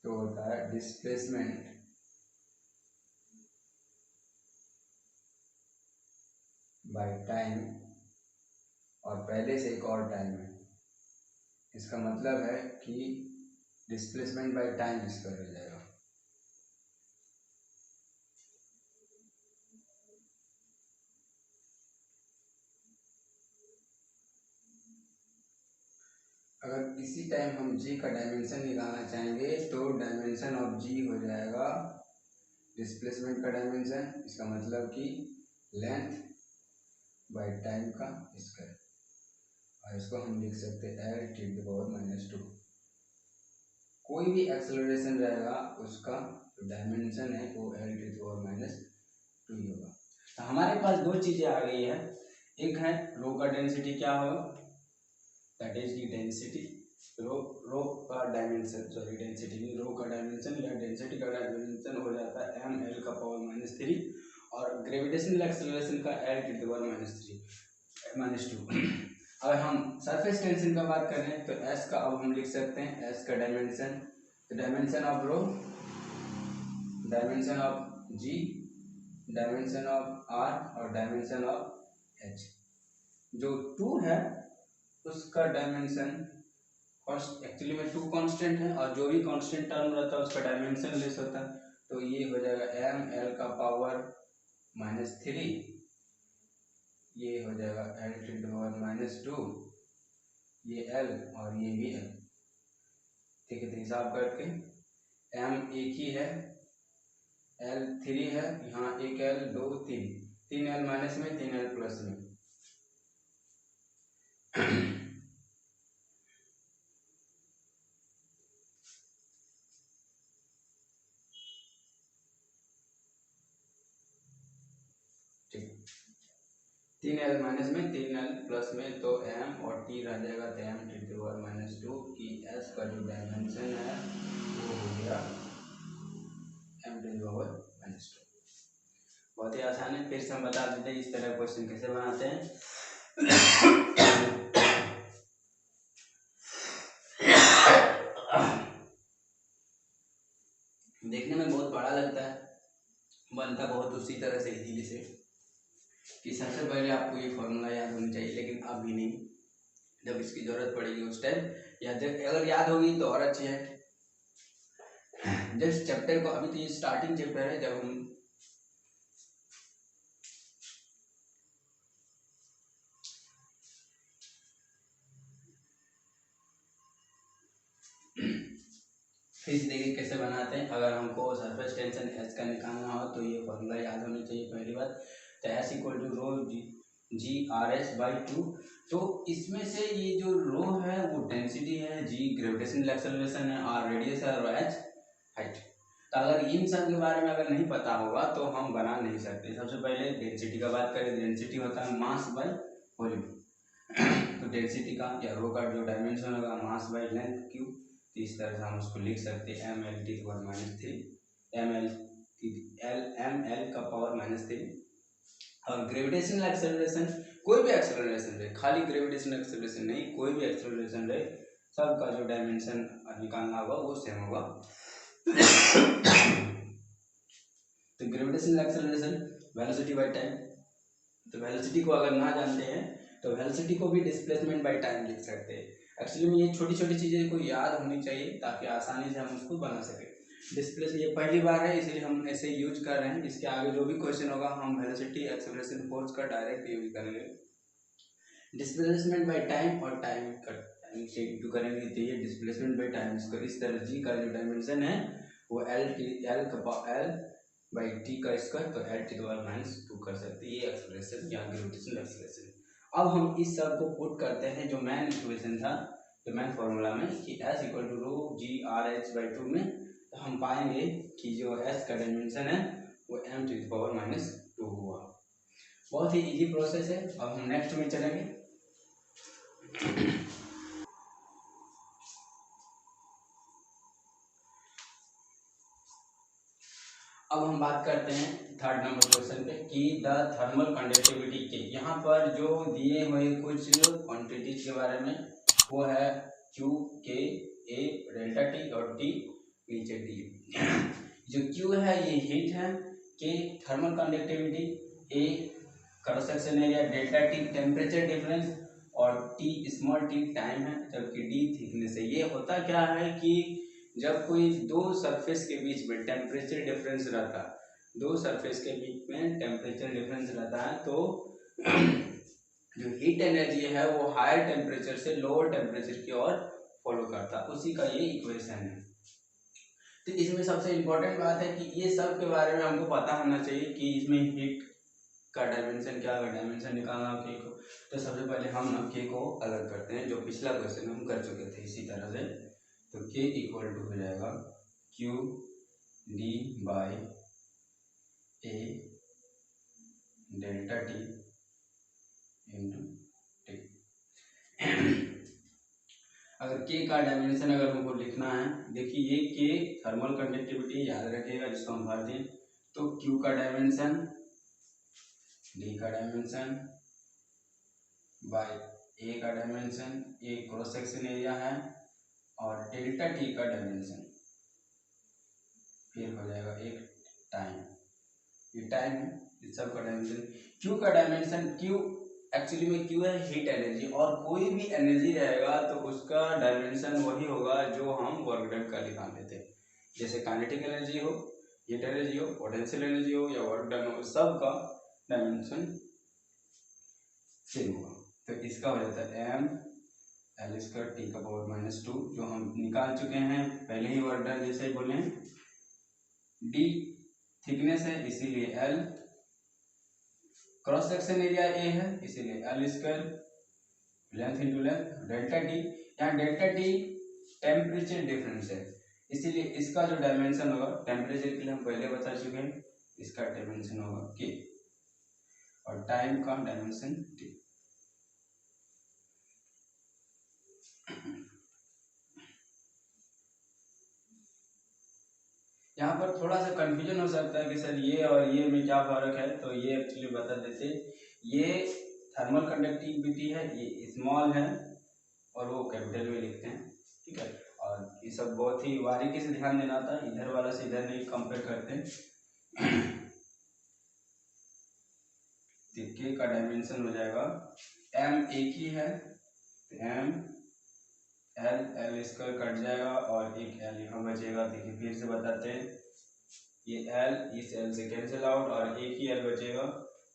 तो होता है डिस्प्लेसमेंट बाय टाइम, और पहले से एक और टाइम है। इसका मतलब है कि डिस्प्लेसमेंट बाय टाइम इसका हो जाएगा। अगर इसी टाइम हम जी का डायमेंशन निकालना चाहेंगे तो डायमेंशन ऑफ जी हो जाएगा डिस्प्लेसमेंट का डायमेंशन, इसका मतलब कि लेंथ बाय टाइम का स्क्वायर, और इसको हम लिख सकते हैं L T to the power minus 2। कोई भी एक्सेलरेशन रहेगा उसका जो डायमेंशन है वो L T to the power minus 2 ही होगा। तो हमारे पास दो चीजें आ गई है, एक है रो का डेंसिटी क्या होगा, दैट इज की डेंसिटी, रो का डायमेंशन, सॉरी डेंसिटी नहीं, रो का डायमेंशन या डेंसिटी का डायमेंशन हो जाता है एम एल का पावर माइनस 3, और ग्रेविटेशनल एक्सेलरेशन का L to the power minus 2। अगर हम सरफेस टेंशन का बात करें तो एस का अब हम लिख सकते हैं एस का डायमेंशन, तो dimension of rho, dimension of G, dimension of R और डायमेंशन ऑफ एच। जो 2 है उसका डायमेंशन एक्चुअली में 2 कांस्टेंट है, और जो भी कांस्टेंट टर्म रहता है उसका डायमेंशन लेस होता है। तो ये हो जाएगा एम एल का पावर माइनस 3, ये हो जाएगा L to the power minus 2, ये एल और ये भी एल। ठीक है, तो हिसाब करके एम एक ही है, एल 3 है, यहाँ एक एल 2 3, 3 एल माइनस में 3 एल प्लस में। ठीक, 3 एल माइनस में 3 एल प्लस में, तो एम और टी रह जाएगा, तो M T to power minus 2 की एस का जो डायमेंशन है वो हो गया M T to power minus 2। बहुत ही आसान है, फिर से हम बता देते हैं इस तरह क्वेश्चन कैसे बनाते हैं। देखने में बहुत बड़ा लगता है, बनता बहुत उसी तरह से इजीली से कि सबसे पहले आपको ये फॉर्मूला याद होनी चाहिए, लेकिन अभी नहीं, जब इसकी जरूरत पड़ेगी उस टाइम याद, अगर याद होगी तो और अच्छी है। जस्ट चैप्टर को, अभी तो ये स्टार्टिंग चैप्टर है, जब हम फिर देखिए कैसे बनाते हैं। अगर हमको सरफेस टेंशन एस का निकालना हो तो ये फॉर्मूला याद होनी चाहिए पहली बात, तो S equal to rho G R S by 2। तो इसमें से ये जो रो है वो डेंसिटी है, जी ग्रेविटेशनल एक्सेलरेशन है, आर रेडियस है और एच हाइट। तो अगर इन सब के बारे में अगर नहीं पता होगा तो हम बना नहीं सकते। सबसे पहले डेंसिटी का बात करें, डेंसिटी होता है मास बाई वॉल्यूम। तो डेंसिटी का या रो का जो डायमेंशन होगा मास बाई लेंथ क्यू, तो इस तरह से हम उसको लिख सकते हैं M L T power minus 3, M L का पावर माइनस 3। और ग्रेविटेशनल एक्सेलरेशन, कोई भी एक्सेलरेशन रहे, खाली ग्रेविटेशनल एक्सेलरेशन नहीं, कोई भी एक्सेलरेशन रहे, सबका जो डायमेंशन निकालना होगा वो सेम होगा। तो gravitational acceleration velocity by time, तो वेलोसिटी को अगर ना जानते हैं तो वेलोसिटी को भी डिस्प्लेसमेंट बाय टाइम लिख सकते हैं। एक्चुअली में ये छोटी छोटी चीज़ें को याद होनी चाहिए ताकि आसानी से हम उसको बना सकें। डिस्प्लेस ये पहली बार है इसलिए हम ऐसे यूज कर रहे हैं, इसके आगे जो भी क्वेश्चन होगा हम वेलोसिटी एक्सेलरेशन फोर्स का डायरेक्ट यूज करेंगे। डिस्प्लेसमेंट बाय टाइम और टाइम का टाइम से इंटू करेंगे तो ये डिस्प्लेसमेंट बाय टाइम इसको इस तरह जी का जो डायमेंशन है वो एल बाई टी का स्क्वायर तो एल टी -2 कर सकते हैं, ये एक्सेलरेशन या ग्रेविटेशनल एक्सेलरेशन। अब हम इस सब को पुट करते हैं जो मैन इक्वेशन था, जो मैन फॉर्मूला में कि s equal to rho G R H by 2 में, तो हम पाएंगे कि जो s का डायमेंशन है वो m⁻² हुआ। बहुत ही इजी प्रोसेस है। अब हम नेक्स्ट में चलेंगे। अब हम बात करते हैं थर्ड नंबर क्वेश्चन पे कि द थर्मल कंडक्टिविटी के, यहाँ पर जो दिए हुए कुछ क्वांटिटीज के बारे में वो है Q, K, A, delta T और T नीचे D। जो Q है ये हीट है, K thermal conductivity, A cross section area, delta T temperature difference और T स्मॉल t टाइम है, जबकि D थिकनेस है। ये होता क्या है कि जब कोई दो सरफेस के बीच में टेम्परेचर डिफरेंस रहता है, दो सरफेस के बीच में टेम्परेचर डिफरेंस रहता है तो जो हीट एनर्जी है वो हायर टेम्परेचर से लोअर टेम्परेचर की ओर फॉलो करता है, उसी का ये इक्वेशन है। तो इसमें सबसे इम्पोर्टेंट बात है कि ये सब के बारे में हमको पता होना चाहिए कि इसमें हीट का डायमेंशन क्या है, डायमेंशन निकालना के को। तो सबसे पहले हम ना के को अलग करते हैं, जो पिछला क्वेश्चन हम कर चुके थे इसी तरह से। तो K इक्वल टू हो जाएगा Q D by A delta T into T। अगर K का डायमेंशन अगर हमको लिखना है, देखिए ये K थर्मल कंडक्टिविटी याद रखिएगा जिसको हम भर दें, तो Q का डायमेंशन, D का डायमेंशन बाई A का dimension, A cross section area है और डेल्टा T का डायमेंशन, फिर हो जाएगा एक टाइम, ये टाइम है इस सब का डायमेंशन। Q का डायमेंशन, Q एक्चुअली में Q है हीट एनर्जी, और कोई भी एनर्जी रहेगा तो उसका डायमेंशन वही होगा जो हम वर्क डन का निकालते थे, जैसे काइनेटिक एनर्जी हो, हीट एनर्जी हो, पोटेंशियल एनर्जी हो या वर्क डन हो, सब का डायमेंशन सेम होगा। तो इसका हो जाता है m एल स्क्वायर टी का पावर -2, जो हम निकाल चुके हैं पहले ही वर्क डन जैसे ही बोले। D थिकनेस है इसीलिए L, cross section area A है इसीलिए L square, length into length, delta T, यहाँ डेल्टा T टेम्परेचर डिफरेंस है इसीलिए इसका जो डायमेंशन होगा, टेम्परेचर के लिए हम पहले बता चुके हैं, इसका डायमेंशन होगा K और टाइम का डायमेंशन T। यहाँ पर थोड़ा सा कंफ्यूजन हो सकता है कि सर ये और ये में क्या फर्क है, तो ये एक्चुअली बता देते। ये थर्मल कंडक्टिविटी है, ये स्मॉल है और वो कैपिटल में लिखते हैं, ठीक है। और ये सब बहुत ही बारीकी से ध्यान देना था, इधर वाला से इधर नहीं कंपेयर करते। के का डायमेंशन हो जाएगा m एक ही है तो m एल स्क्वायर कट जाएगा और एक एल यहाँ बचेगा। देखिए फिर से बताते हैं, ये एल इस एल से कैंसिल आउट और एक ही एल बचेगा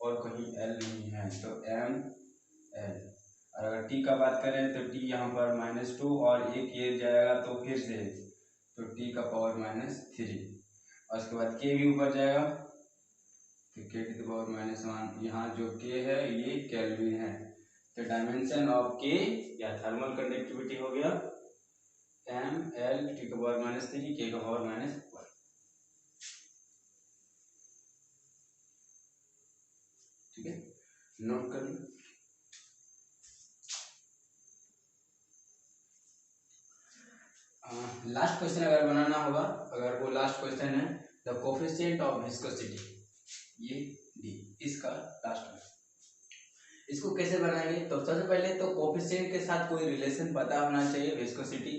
और कहीं एल नहीं है, तो एम एल। और अगर टी का बात करें तो टी यहाँ पर -2 और एक ये जाएगा तो फिर से तो टी का पावर -3 और उसके बाद के भी ऊपर जाएगा तो के टू द पावर -1। यहाँ जो के है ये केल्विन है, तो डायमेंशन ऑफ के या थर्मल कंडक्टिविटी हो गया एम एल टी का पावर -3 के का पावर -1। ठीक है, नोट कर लो। लास्ट क्वेश्चन अगर बनाना होगा, अगर वो लास्ट क्वेश्चन है द कोफिशिएंट ऑफ विस्कोसिटी, ये डी इसका लास्ट में, इसको कैसे बनाएंगे। तो सबसे पहले तो कोफिशिएंट के साथ कोई रिलेशन पता होना चाहिए, विस्कोसिटी।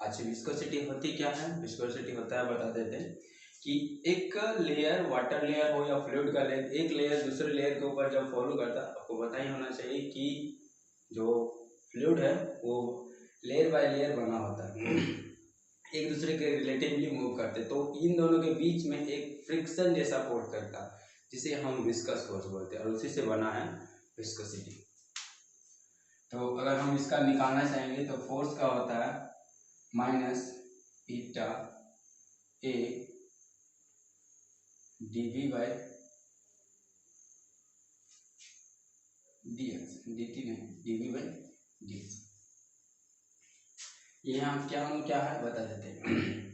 अच्छा विस्कोसिटी होती क्या है, विस्कोसिटी होता है बता देते हैं कि एक लेयर वाटर लेयर हो या फ्लूइड का लेयर, एक लेयर दूसरे लेयर के ऊपर जब फॉलो करता है, आपको पता ही होना चाहिए कि जो फ्लूइड है वो लेयर बाय लेयर बना होता है, एक दूसरे के रिलेटिवली मूव करते, तो इन दोनों के बीच में एक फ्रिक्शन जैसा फोर्स करता है जिसे हम विस्कस फोर्स बोलते हैं, और उसी से बना है विस्कोसिटी। तो अगर हम इसका निकालना चाहेंगे तो फोर्स का होता है माइनस ईटा ए dv बाय dx, dt नहीं, dv बाय dx। यहाँ क्या है बता देते हैं।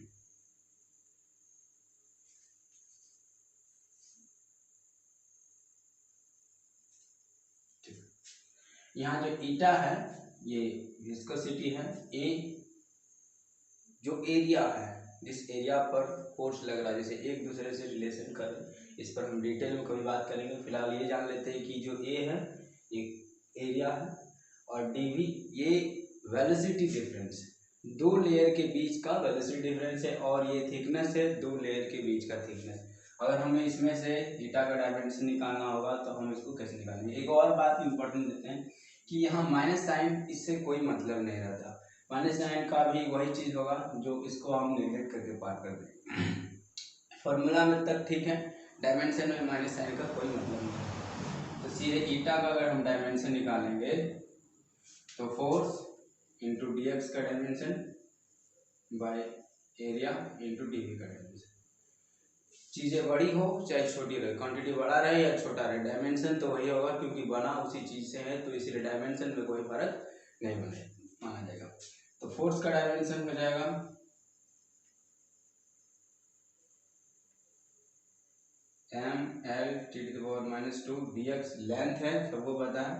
यहाँ जो ईटा है ये विस्कोसिटी है, ए जो एरिया है, जिस एरिया पर फोर्स लग रहा है, जैसे एक दूसरे से रिलेशन कर, इस पर हम डिटेल में कभी बात करेंगे। फिलहाल ये जान लेते हैं कि जो ए है ये एरिया है और डीवी ये वेलोसिटी डिफरेंस, दो लेयर के बीच का वेलोसिटी डिफरेंस है, और ये थिकनेस है दो लेयर के बीच का थिकनेस। अगर हमें इसमें से ईटा का डायमेंशन निकालना होगा तो हम इसको कैसे निकालेंगे। एक और बात इंपॉर्टेंट देते हैं कि यहाँ माइनस साइन, इससे कोई मतलब नहीं रहता, माइनस साइन का भी वही चीज होगा जो इसको हम नेगलेक्ट करके पार कर दें। फॉर्मूला में तक ठीक है, डायमेंशन में माइनस साइन का कोई मतलब नहीं। तो सीधे ईटा का अगर हम डायमेंशन निकालेंगे तो फोर्स इंटू डी एक्स का dimension by area into D V का डायमेंशन। चीज़ें बड़ी हो चाहे छोटी रहे, क्वांटिटी बड़ा रहे या छोटा रहे, डायमेंशन तो वही होगा क्योंकि बना उसी चीज़ से है, तो इसलिए डायमेंशन में कोई फर्क नहीं माना जाएगा। तो फोर्स का डायमेंशन हो जाएगा M L T to the power minus 2 D X, length है सबको पता है,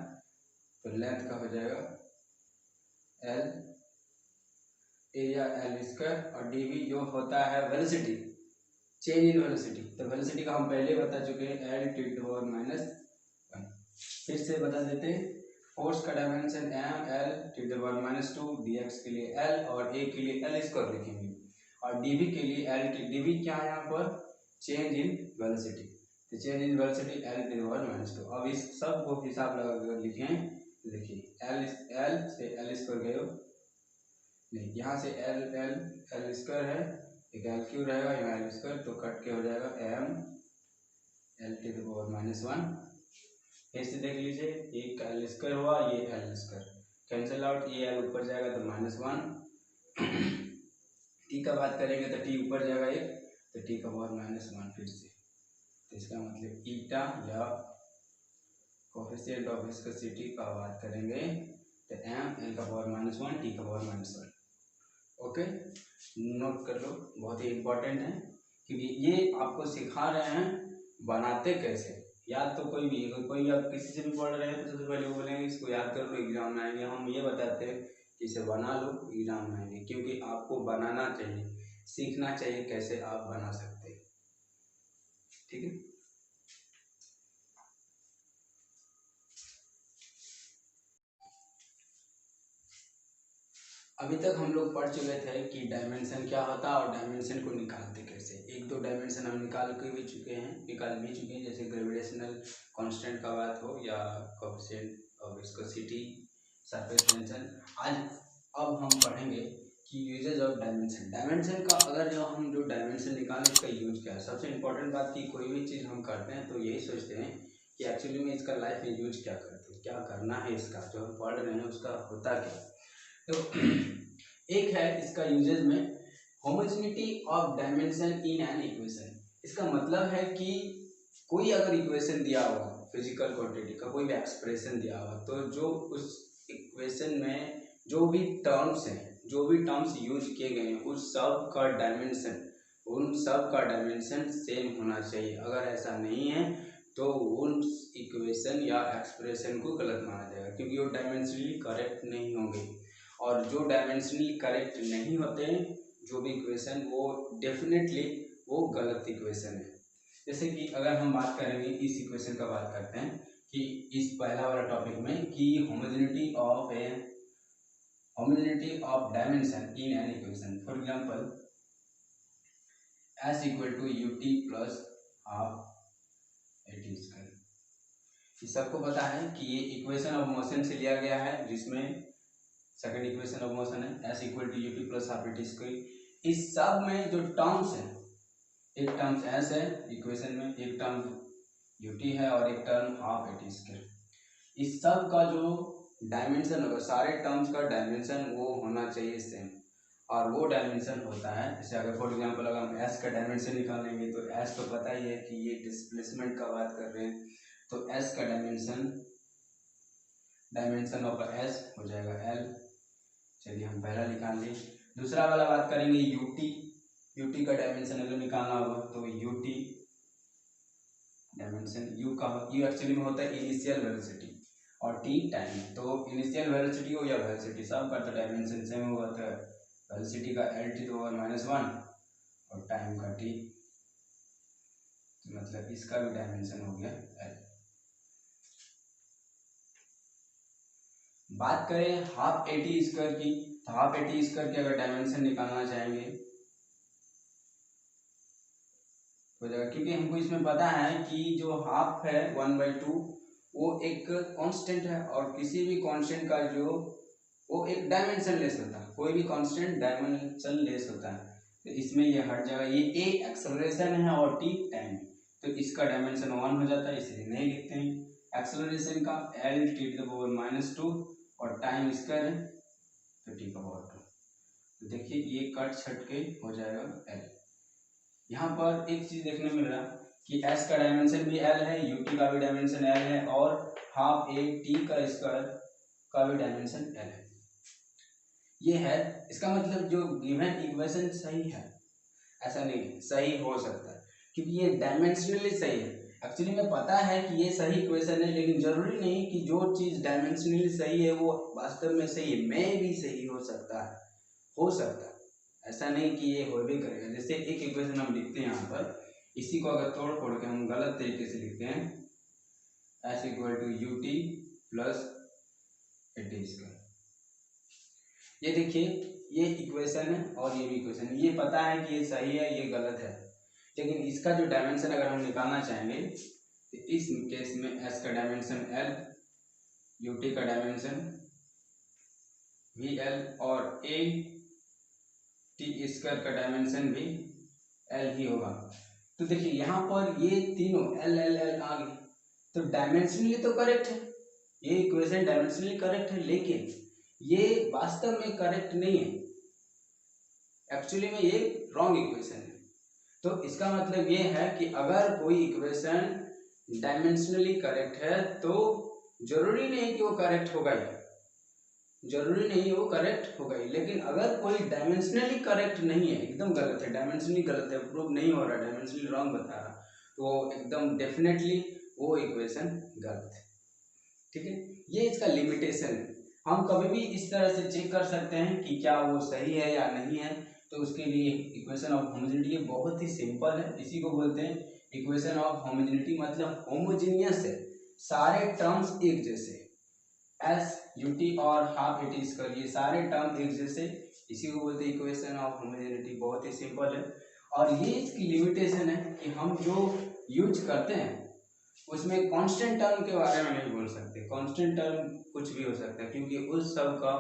तो लेंथ का हो जाएगा एल एरिया एल स्क्वायर, और डी वी जो होता है वेलोसिटी, चेंज इन वेलोसिटी, तो वेलोसिटी का हम पहले बता चुके हैं L T to the power minus 1। फिर से बता देते हैं, फोर्स का dimension M L T to the power minus 2 D x के लिए एल और ए के लिए एल स्क्वायर लिखेंगे, और डी वी के लिए एल टी, डी वी क्या है यहाँ पर चेंज इन वेलोसिटी, तो change in velocity L to the power minus 2। अब इस सब को हिसाब लगा कर लिखें, देखिए एल से एल स्क्वायर गए नहीं, यहाँ से एल स्क्वायर है, एक एल क्यू रहेगा, यहाँ एल स्क्वायर, तो कट के हो जाएगा M L T to the power minus 1। फिर से देख लीजिए, एक एल स्क्वायर हुआ, ये एल स्क्वायर कैंसिल आउट, ये एल ऊपर जाएगा तो माइनस 1। टी का बात करेंगे तो टी ऊपर जाएगा एक, तो टी का पावर माइनस 1 फिर से, तो इसका मतलब ईटा या कोएफिशिएंट ऑफ विस्कोसिटी का बात करेंगे तो एम एल का पावर माइनस 1 टी का पावर माइनस 1। ओके, नोट कर लो, बहुत ही इम्पोर्टेंट है क्योंकि ये आपको सिखा रहे हैं बनाते कैसे। याद तो कोई भी आप किसी से भी पढ़ रहे हैं तो सबसे पहले वो बोलेंगे इसको याद कर लो एग्जाम में आएंगे, हम ये बताते हैं कि इसे बना लो एग्जाम में आएंगे, क्योंकि आपको बनाना चाहिए, सीखना चाहिए कैसे आप बना सकते हैं। ठीक है, अभी तक हम लोग पढ़ चुके थे कि डायमेंशन क्या होता है और डायमेंशन को निकालते कैसे। एक दो डायमेंशन हम निकाल भी चुके हैं, जैसे ग्रेविटेशनल कांस्टेंट का बात हो या coefficient of viscosity, surface tension. आज अब हम पढ़ेंगे कि यूजेज ऑफ डायमेंशन। डायमेंशन का अगर जो डायमेंशन निकालें इसका यूज क्या है। सबसे इम्पोर्टेंट बात कि कोई भी चीज़ हम करते हैं तो यही सोचते हैं कि एक्चुअली में इसका लाइफ में यूज क्या करते हैं, क्या करना है, इसका जो हम पढ़ रहे हैं उसका होता क्या। तो एक है इसका यूजेज में homogeneity of dimension in an equation. इसका मतलब है कि कोई अगर इक्वेशन दिया हुआ फिजिकल क्वांटिटी का, कोई भी एक्सप्रेशन दिया हुआ, तो जो उस इक्वेशन में जो भी टर्म्स हैं, जो भी टर्म्स यूज किए गए हैं, उन सब का डायमेंशन सेम होना चाहिए। अगर ऐसा नहीं है तो उन इक्वेशन या एक्सप्रेशन को गलत माना जाएगा, क्योंकि वो डायमेंशनली करेक्ट नहीं होंगे। और जो डायमेंशनली करेक्ट नहीं होते हैं जो भी इक्वेशन, वो डेफिनेटली वो गलत इक्वेशन है। जैसे कि अगर हम बात करेंगे इस इक्वेशन का बात करते हैं कि इस पहला वाला टॉपिक में कि homogeneity of dimension in an equation. For example S equal to U T plus half A T square. इस सबको पता है कि ये इक्वेशन ऑफ मोशन से लिया गया है, जिसमें सेकंड इक्वेशन ऑफ मोशन है s equal to U T plus half A T square. इस सब में जो टर्म्स है, एक टर्म्स एस है इक्वेशन में, एक टर्म यू टी है और एक term half A T square. इस सब का जो डायमेंशन होगा, सारे टर्म्स का डायमेंशन वो होना चाहिए सेम, और वो डायमेंशन होता है, जैसे अगर फॉर एग्जांपल अगर हम एस का डायमेंशन निकालेंगे तो एस तो पता ही है कि ये डिस्प्लेसमेंट का बात कर रहे हैं, तो एस का डायमेंशन ऑफ एस हो जाएगा एल। चलिए हम पहला निकाल लें। दूसरा वाला बात करेंगे यूटी का डायमेंशन अगर निकालना होगा तो यूटी डायमेंशन यू एक्चुअली में होता है इनिशियल वेलोसिटी और टी टाइम। तो इनिशियल वेलोसिटी हो या वेलोसिटी, सब का तो डायमेंशन सेम होगा, तो वेलोसिटी का एल टी तो -1 और टाइम का टी, तो मतलब इसका भी डायमेंशन हो गया एल। बात करें हाफ ए टी स्क्वायर की, तो हाफ ए टी स्क्वायर की अगर डायमेंशन निकालना चाहेंगे हो जाएगा, क्योंकि हमको इसमें पता है कि जो हाफ है 1/2 वो एक कांस्टेंट है, और किसी भी कांस्टेंट का जो वो एक डायमेंशन लेस होता है, कोई भी कांस्टेंट डायमेंशन लेस होता है, तो इसमें ये हट जाएगा। ये ए एक्सेलरेशन है और टी टाइम, तो इसका डायमेंशन 1 हो जाता है, इसलिए नहीं लिखते हैं। एक्सेलरेशन का L T to the power -2 और टाइम इसका है तो टी का पावर 2, तो देखिए ये कट छट के हो जाएगा एल। यहाँ पर एक चीज देखने मिल रहा कि एस का डायमेंशन भी एल है, यूटी का भी डायमेंशन एल है, और हाफ ए टी का स्क्वायर का भी डायमेंशन एल है। ये है, इसका मतलब जो गिवन इक्वेशन सही है, ऐसा नहीं सही हो सकता है क्योंकि ये डायमेंशनली सही है। एक्चुअली में पता है कि ये सही इक्वेशन है, लेकिन जरूरी नहीं कि जो चीज डायमेंशनली सही है वो वास्तव में सही है, में भी सही हो सकता है, ऐसा नहीं कि ये हो भी करेगा। जैसे एक इक्वेशन हम लिखते हैं यहाँ पर, इसी को अगर तोड़ फोड़ के हम गलत तरीके से लिखते हैं s equal to U T plus a T square. ये देखिए ये इक्वेशन है और ये भी इक्वेशन है, ये पता है कि ये सही है ये गलत है, लेकिन इसका जो डायमेंशन अगर हम निकालना चाहेंगे तो इस केस में एस का डायमेंशन एल, यू टी का डायमेंशन वी एल और ए टी स्क्वायर का डायमेंशन भी एल ही होगा। तो देखिए यहाँ पर ये तीनों एल एल एल आ गई, तो डायमेंशनली तो करेक्ट है, ये इक्वेशन डायमेंशनली करेक्ट है, लेकिन ये वास्तव में करेक्ट नहीं है, एक्चुअली में ये रॉन्ग इक्वेशन है। तो इसका मतलब ये है कि अगर कोई इक्वेशन डायमेंशनली करेक्ट है तो जरूरी नहीं कि वो करेक्ट होगा ही, जरूरी नहीं वो करेक्ट होगा ही, लेकिन अगर कोई डायमेंशनली करेक्ट नहीं है, एकदम गलत है, डायमेंशनली गलत है, प्रूव नहीं हो रहा, डायमेंशनली रॉन्ग बता रहा, तो एकदम डेफिनेटली वो इक्वेशन गलत है। ठीक है, ये इसका लिमिटेशन है। हम कभी भी इस तरह से चेक कर सकते हैं कि क्या वो सही है या नहीं है, तो उसके लिए इक्वेशन ऑफ होमोजेनिटी बहुत ही सिंपल है, इसी को बोलते हैं इक्वेशन ऑफ होमोजेनिटी, मतलब होमोजीनियस है, सारे टर्म्स एक जैसे, एस यू टी और हाफ ए टी स्क्वायर ये सारे टर्म एक जैसे, इसी को बोलते हैं इक्वेशन ऑफ होमोजेनिटी। बहुत ही सिंपल है, और ये इसकी लिमिटेशन है कि हम जो यूज करते हैं उसमें कांस्टेंट टर्म के बारे में नहीं बोल सकते, कांस्टेंट टर्म कुछ भी हो सकता है क्योंकि उस सब का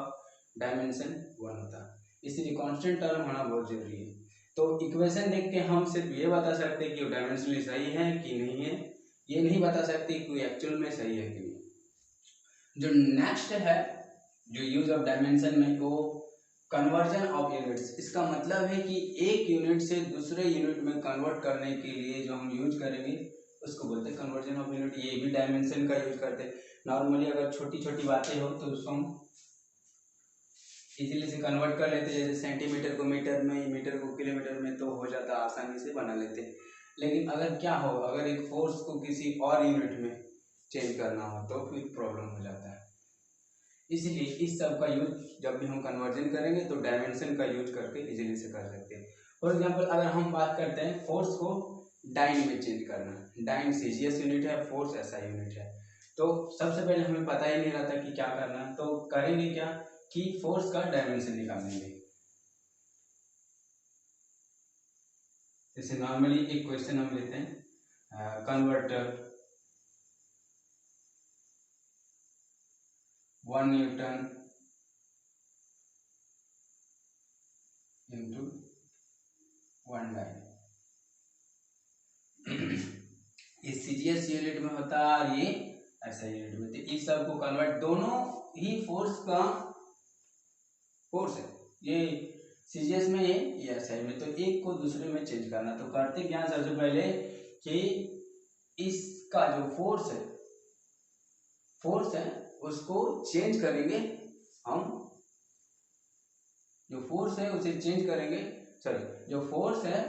डायमेंशन 1 होता है, इसलिए कांस्टेंट टर्म होना बहुत जरूरी है। तो इक्वेशन देख के हम सिर्फ ये बता सकते हैं कि वो डायमेंशनली सही है कि नहीं है, ये नहीं बता सकते कि वो एक्चुअल में सही है कि नहीं। जो नेक्स्ट है जो यूज ऑफ डायमेंशन में, वो कन्वर्जन ऑफ यूनिट्स। इसका मतलब है कि एक यूनिट से दूसरे यूनिट में कन्वर्ट करने के लिए जो हम यूज करेंगे उसको बोलते हैं कन्वर्जन ऑफ यूनिट। ये भी डायमेंशन का यूज करते हैं। नॉर्मली अगर छोटी छोटी बातें हो तो उसको हम इजीली से कन्वर्ट कर लेते हैं, जैसे सेंटीमीटर को मीटर में, मीटर को किलोमीटर में, तो हो जाता, आसानी से बना लेते हैं। लेकिन अगर क्या हो, अगर एक फोर्स को किसी और यूनिट में चेंज करना हो तो फिर प्रॉब्लम हो जाता है। इसलिए इस सब का यूज जब भी हम कन्वर्जन करेंगे तो डायमेंशन का यूज करके इजीली से कर सकते हैं। फॉर एग्जांपल अगर हम बात करते हैं फोर्स को डाइन में चेंज करना, डाइन सीजीएस यूनिट है, फोर्स ऐसा यूनिट है, तो सबसे पहले हमें पता ही नहीं रहता कि क्या करना है, तो करेंगे क्या कि फोर्स का डायमेंशन निकालेंगे। जैसे नॉर्मली एक क्वेश्चन हम लेते हैं, कन्वर्टर 1 न्यूटन इंटू 1 डाइन, इस सीजीएस यूनिट में होता है और ये ऐसा यूनिट में, तो इस सब को कन्वर्ट, दोनों ही फोर्स का फोर्स है, ये सीजीएस में ये एसआई में, तो एक को दूसरे में चेंज करना। तो करते क्या सबसे पहले कि इसका जो फोर्स है उसको चेंज करेंगे हम, जो फोर्स है उसे चेंज करेंगे, सॉरी जो फोर्स है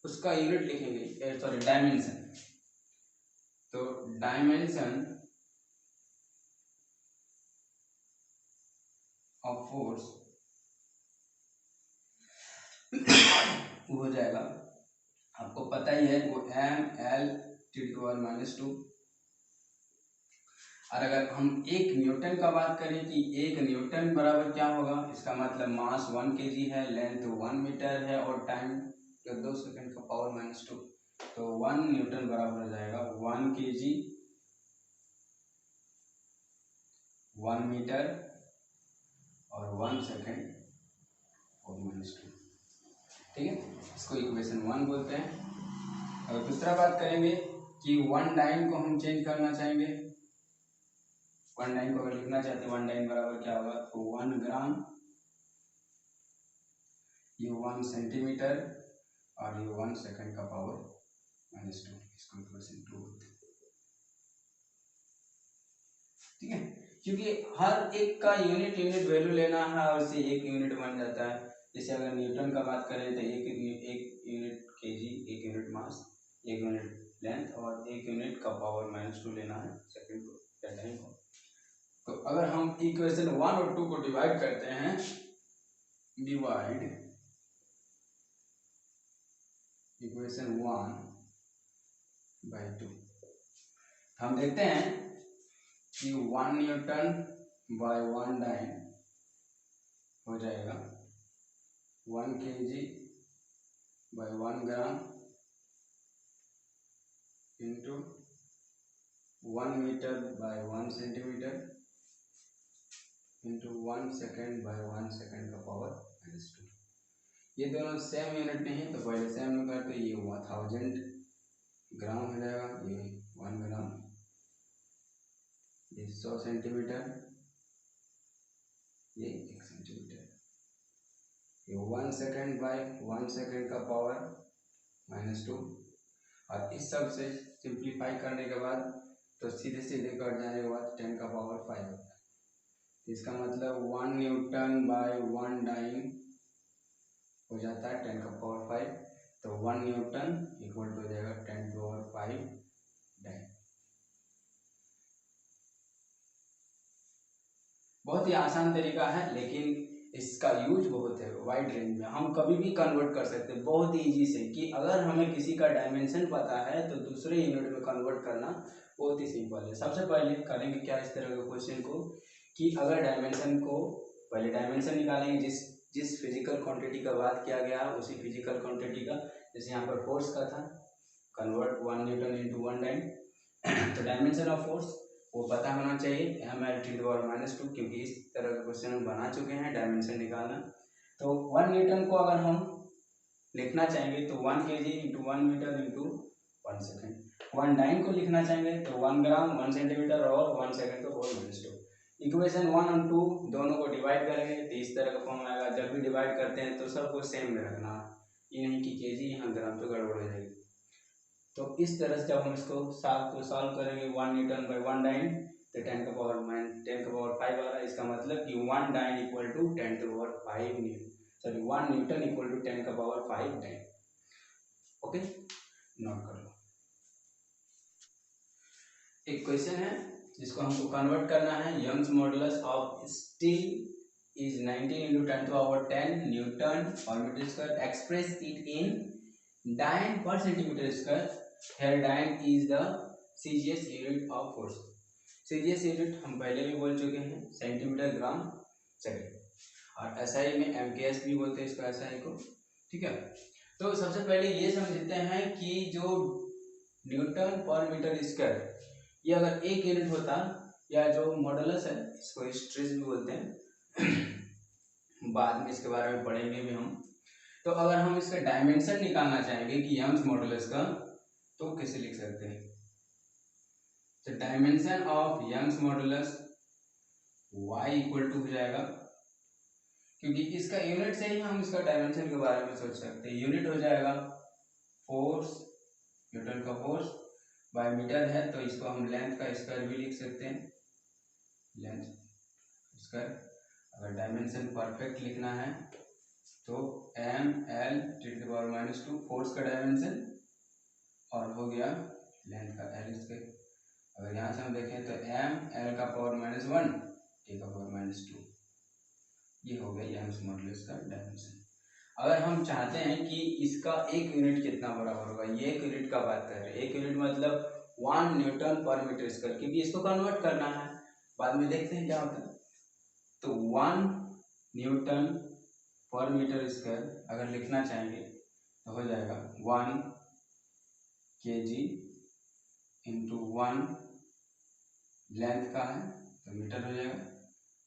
उसका यूनिट लिखेंगे, सॉरी डायमेंशन, तो डायमेंशन ऑफ फोर्स वो हो जाएगा, आपको पता ही है वो mL×10⁻²। और अगर हम 1 न्यूटन का बात करें कि 1 न्यूटन बराबर क्या होगा, इसका मतलब मास 1 kg है, लेंथ 1 मीटर है और टाइम 2 सेकंड का पावर -2, तो 1 न्यूटन बराबर हो जाएगा 1 kg 1 मीटर और 1 सेकंड और -2, ठीक है, इसको इक्वेशन 1 बोलते हैं। और दूसरा बात करेंगे कि 1 डाइन को हम चेंज करना चाहेंगे, 1 डाइन को अगर लिखना चाहते हैं 1 डाइन बराबर क्या होगा, तो 1 ग्राम, ये 1 सेंटीमीटर और ये 1 सेकंड का पावर -2, इसको इक्वेशन 2 बोलते हैं, ठीक है, क्योंकि हर एक का यूनिट वैल्यू लेना है और उससे एक यूनिट बन जाता है। जैसे अगर न्यूटन का बात करें तो एक unit KG, 1 unit mass, 1 unit length और 1 यूनिट का पावर -2 लेना है सेकंड को या टाइम को। तो अगर हम इक्वेशन 1 और 2 को डिवाइड करते हैं, डिवाइड इक्वेशन 1/2, हम देखते हैं कि 1 न्यूटन बाय 1 डाइन हो जाएगा 1 kg by 1 gram into 1 metre by 1 centimetre into 1 second by 1 second का पावर -2। ये दोनों सेम यूनिट नहीं है तो पहले सेम में करते, ये 1000 ग्राम हो जाएगा, ये 1 ग्राम, ये 100 सेंटीमीटर, ये 1 सेंटीमीटर, ये 1 सेकेंड बाय 1 सेकेंड का पावर -2। और इस सब से सिंप्लीफाई करने के बाद तो सीधे सीधे कट जाने के बाद 10 का पावर 5 होता है, इसका मतलब 1 न्यूटन बाय 1 डाइन हो जाता है 10 का पावर 5, तो 1 न्यूटन इक्वल टू हो जाएगा 10 टू पावर 5 डाइन। बहुत ही आसान तरीका है, लेकिन इसका यूज बहुत है वाइड रेंज में, हम कभी भी कन्वर्ट कर सकते हैं बहुत ही ईजी से, कि अगर हमें किसी का डायमेंशन पता है तो दूसरे यूनिट में कन्वर्ट करना बहुत ही सिंपल है। सबसे पहले करेंगे क्या इस तरह के क्वेश्चन को, कि अगर डायमेंशन को पहले डायमेंशन निकालेंगे, जिस फिजिकल क्वांटिटी का बात किया गया है उसी फिजिकल क्वांटिटी का, जैसे यहाँ पर फोर्स का था, कन्वर्ट 1 न्यूटन इंटू 1 डाइन, तो डायमेंशन ऑफ फोर्स वो पता होना चाहिए mL/-2, क्योंकि इस तरह के क्वेश्चन हम बना चुके हैं डायमेंशन निकालना। तो 1 न्यूटन को अगर हम लिखना चाहेंगे तो 1 kg into 1 metre into 1 second. 1 dyne को लिखना चाहेंगे तो 1 ग्राम 1 सेंटीमीटर और 1 सेकेंड का पावर -2। इक्वेशन 1 और 2 दोनों को डिवाइड करेंगे तो इस तरह का फॉर्म आएगा। जब भी डिवाइड करते हैं तो सबको सेम में रखना, ये नहीं कि केजी यहाँ ग्राम तो गड़बड़ हो जाएगी। तो इस तरह से जब हम इसको सॉल्व करेंगे 1 न्यूटन बाय 1 डाइन तो 10 का पावर 5 आ रहा है। इसका मतलब कि 1 dyne equal to 10 to power 5 newton, sorry 1 newton equal to 10 का पावर 5 डाइन। ओके, नोट कर लो। एक क्वेश्चन है जिसको हमको कन्वर्ट करना है। Young's modulus of steel is 19 into 10 to power 10 newton और metre square. Express it in dyne per centimetre square. Here dyne is the CGS unit of force। CGS unit हम पहले भी बोल चुके हैं, सेंटीमीटर ग्राम सेकेंड, और SI में MKS भी बोलते हैं इसको, SI को, ठीक है। तो सबसे पहले ये समझते हैं कि जो न्यूटन पर मीटर स्क्वायर, ये अगर एक यूनिट होता, या जो मॉडुलस है इसको स्ट्रेस भी बोलते हैं, बाद में इसके बारे में पढ़ेंगे भी हम। तो अगर हम इसका डायमेंशन निकालना चाहेंगे कि यंग्स मॉडुलस का, तो कैसे लिख सकते हैं? तो dimension of Young's modulus y equal to हो जाएगा, क्योंकि इसका यूनिट से ही हम इसका डायमेंशन के बारे में सोच सकते हैं। यूनिट हो जाएगा फोर्स, न्यूटन का फोर्स बाय मीटर है, तो इसको हम लेंथ का स्क्वायर भी लिख सकते हैं, लेंथ स्क्वायर। अगर डायमेंशन परफेक्ट लिखना है तो ml×10⁻², फोर्स का डायमेंशन, और हो गया लेंथ का एल स्क्वायर। अगर यहाँ से हम देखें तो ml⁻⁻1 T⁻², ये हो गया यंग्स मॉडुलस का डायमेंशन। अगर हम चाहते हैं कि इसका एक यूनिट कितना बराबर होगा, ये एक यूनिट का बात कर रहे हैं, एक यूनिट मतलब 1 न्यूटन पर मीटर स्क्वायर, क्योंकि इसको कन्वर्ट करना है, बाद में देखते हैं क्या होता है। तो 1 न्यूटन पर मीटर स्क्वायर अगर लिखना चाहेंगे तो हो जाएगा 1 kg इंटू 1 लेंथ का है तो मीटर हो जाएगा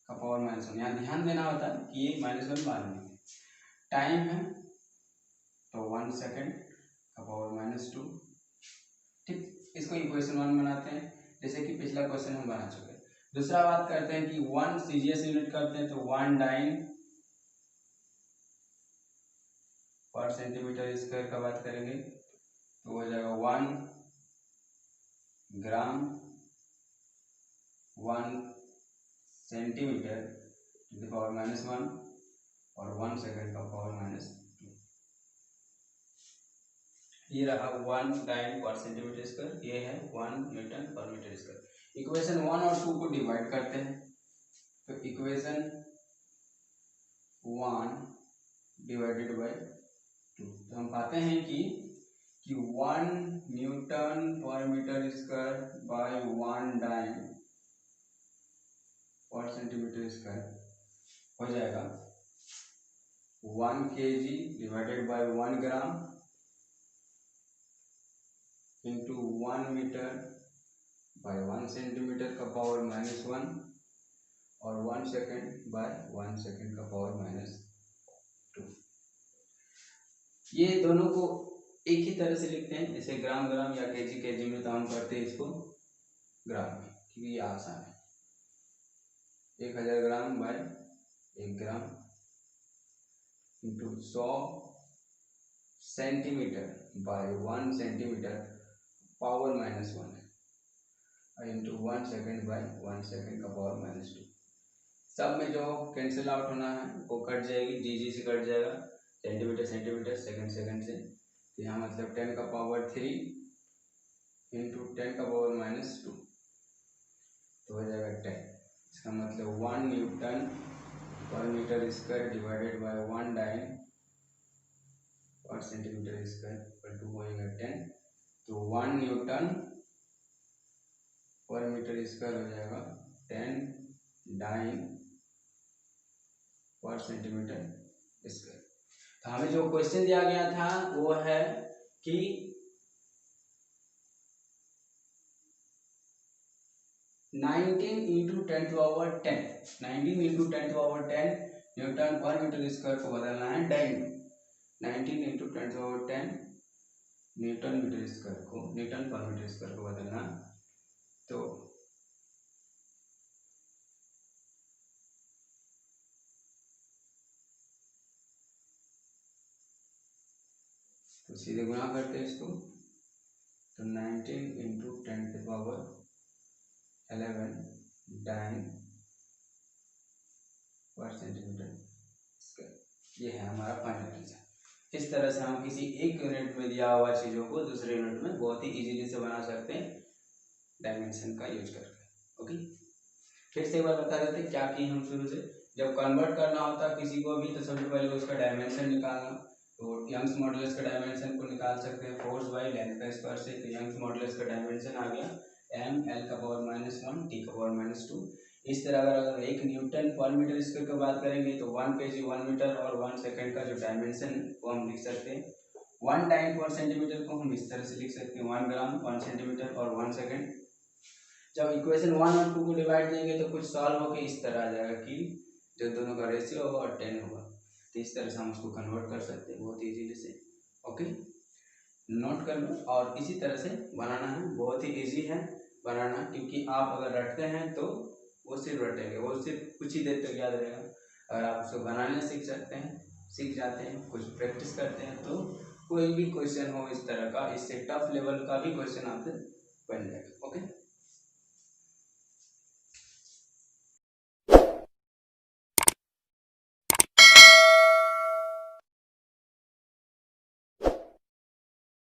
का पावर -1। यहाँ ध्यान देना होता है कि ये -1 बाद में, टाइम है तो 1 सेकेंड का पावर -2। ठीक, इसको इक्वेशन 1 बनाते हैं, जैसे कि पिछला क्वेश्चन हम बना चुके हैं। दूसरा बात करते हैं कि 1 सीजीएस यूनिट करते हैं, तो 1 डाइन पर सेंटीमीटर स्क्वायर का बात करेंगे तो हो जाएगा 1 ग्राम 1 सेंटीमीटर टू द पावर -1, और 1 सेकेंड का पावर -2। ये रहा 1 डाइन पर सेंटीमीटर स्क्वायर, ये है 1 newton per metre square. Equation 1 और 2 को डिवाइड करते हैं, तो इक्वेशन 1 डिवाइडेड बाय 2, तो हम पाते हैं कि 1 newton per metre square by 1 dyne per centimetre square हो जाएगा 1 kg divided by 1 gram into 1 metre by 1 centimetre का पावर -1, और 1 सेकेंड बाय 1 सेकेंड का पावर -2। ये दोनों को एक ही तरह से लिखते हैं, जैसे ग्राम ग्राम या केजी केजी में, तो हम करते हैं इसको ग्राम में, क्योंकि ये आसान है। 1000 ग्राम bye 1 gram into 100 centimetre bye 1 centimetre power -1 है, इंटू 1 सेकेंड बाय 1 सेकेंड का पावर -2। सब में जो कैंसिल आउट होना है वो कट जाएगी, जी से कट जाएगा, सेंटीमीटर सेंटीमीटर, सेकंड सेकंड से, तो यहाँ मतलब 10 का पावर 3 इंटू 10 का पावर -2, तो हो जाएगा 10। इसका मतलब 1 newton per metre square divided by 1 dyne per centimetre square equal to हो जाएगा 10। तो 1 न्यूटन पर मीटर स्क्वायर हो जाएगा 10 डाइन पर सेंटीमीटर स्क्वायर। तो हमें जो क्वेश्चन दिया गया था वो है कि 19 into 10⁻10 Newton per metre square को बदलना है डाइन में। 19 इंटू 10⁻10 न्यूटन मीटर स्क्वायर को न्यूटन पर मीटर स्क्वायर को बदलना, तो सीधे गुना करते हैं इसको, तो 19 into 10⁻11 dine per centimetre square, ये है हमारा फाइनल आंसर। इस तरह से हम किसी एक यूनिट में दिया हुआ चीज़ों को दूसरे यूनिट में बहुत ही इजीली से बना सकते हैं डायमेंशन का यूज करके। ओके, फिर से एक बार बता देते क्या कि हम शुरू से, जब कन्वर्ट करना होता किसी को भी तो सबसे पहले उसका डायमेंशन निकालना, तो यंग्स मॉडुलस का डायमेंशन को निकाल सकते हैं फोर्स बाय लेंथ का स्क्वायर से। तो यंग्स मॉडुलस का डायमेंशन आ गया ml का पावर -1 t का पावर -2। इस तरह अगर 1 न्यूटन पर मीटर स्क्वायर की बात करेंगे तो 1 kg 1 मीटर और 1 सेकेंड का जो डायमेंशन वो हम लिख सकते हैं 1 टाइम पर सेंटीमीटर को हम इस तरह से लिख सकते हैं 1 ग्राम 1 सेंटीमीटर और 1 सेकेंड। जब इक्वेशन 1 और 2 को डिवाइड देंगे तो कुछ सॉल्व होकर इस तरह आ जाएगा कि जो दोनों का रेशियो होगा और 10 होगा, तो इस तरह से हम उसको कन्वर्ट कर सकते हैं बहुत ईजीली से। ओके, नोट कर लो और इसी तरह से बनाना है, बहुत ही ईजी है बनाना, क्योंकि आप अगर रटते हैं तो वो सिर्फ रटेंगे, वो सिर्फ कुछ ही देर तक याद रहेगा। अगर आप उसको बनाने सीख जाते हैं, कुछ प्रैक्टिस करते हैं तो कोई भी क्वेश्चन हो इस तरह का, इससे टफ लेवल का भी क्वेश्चन आपसे बन जाएगा। ओके।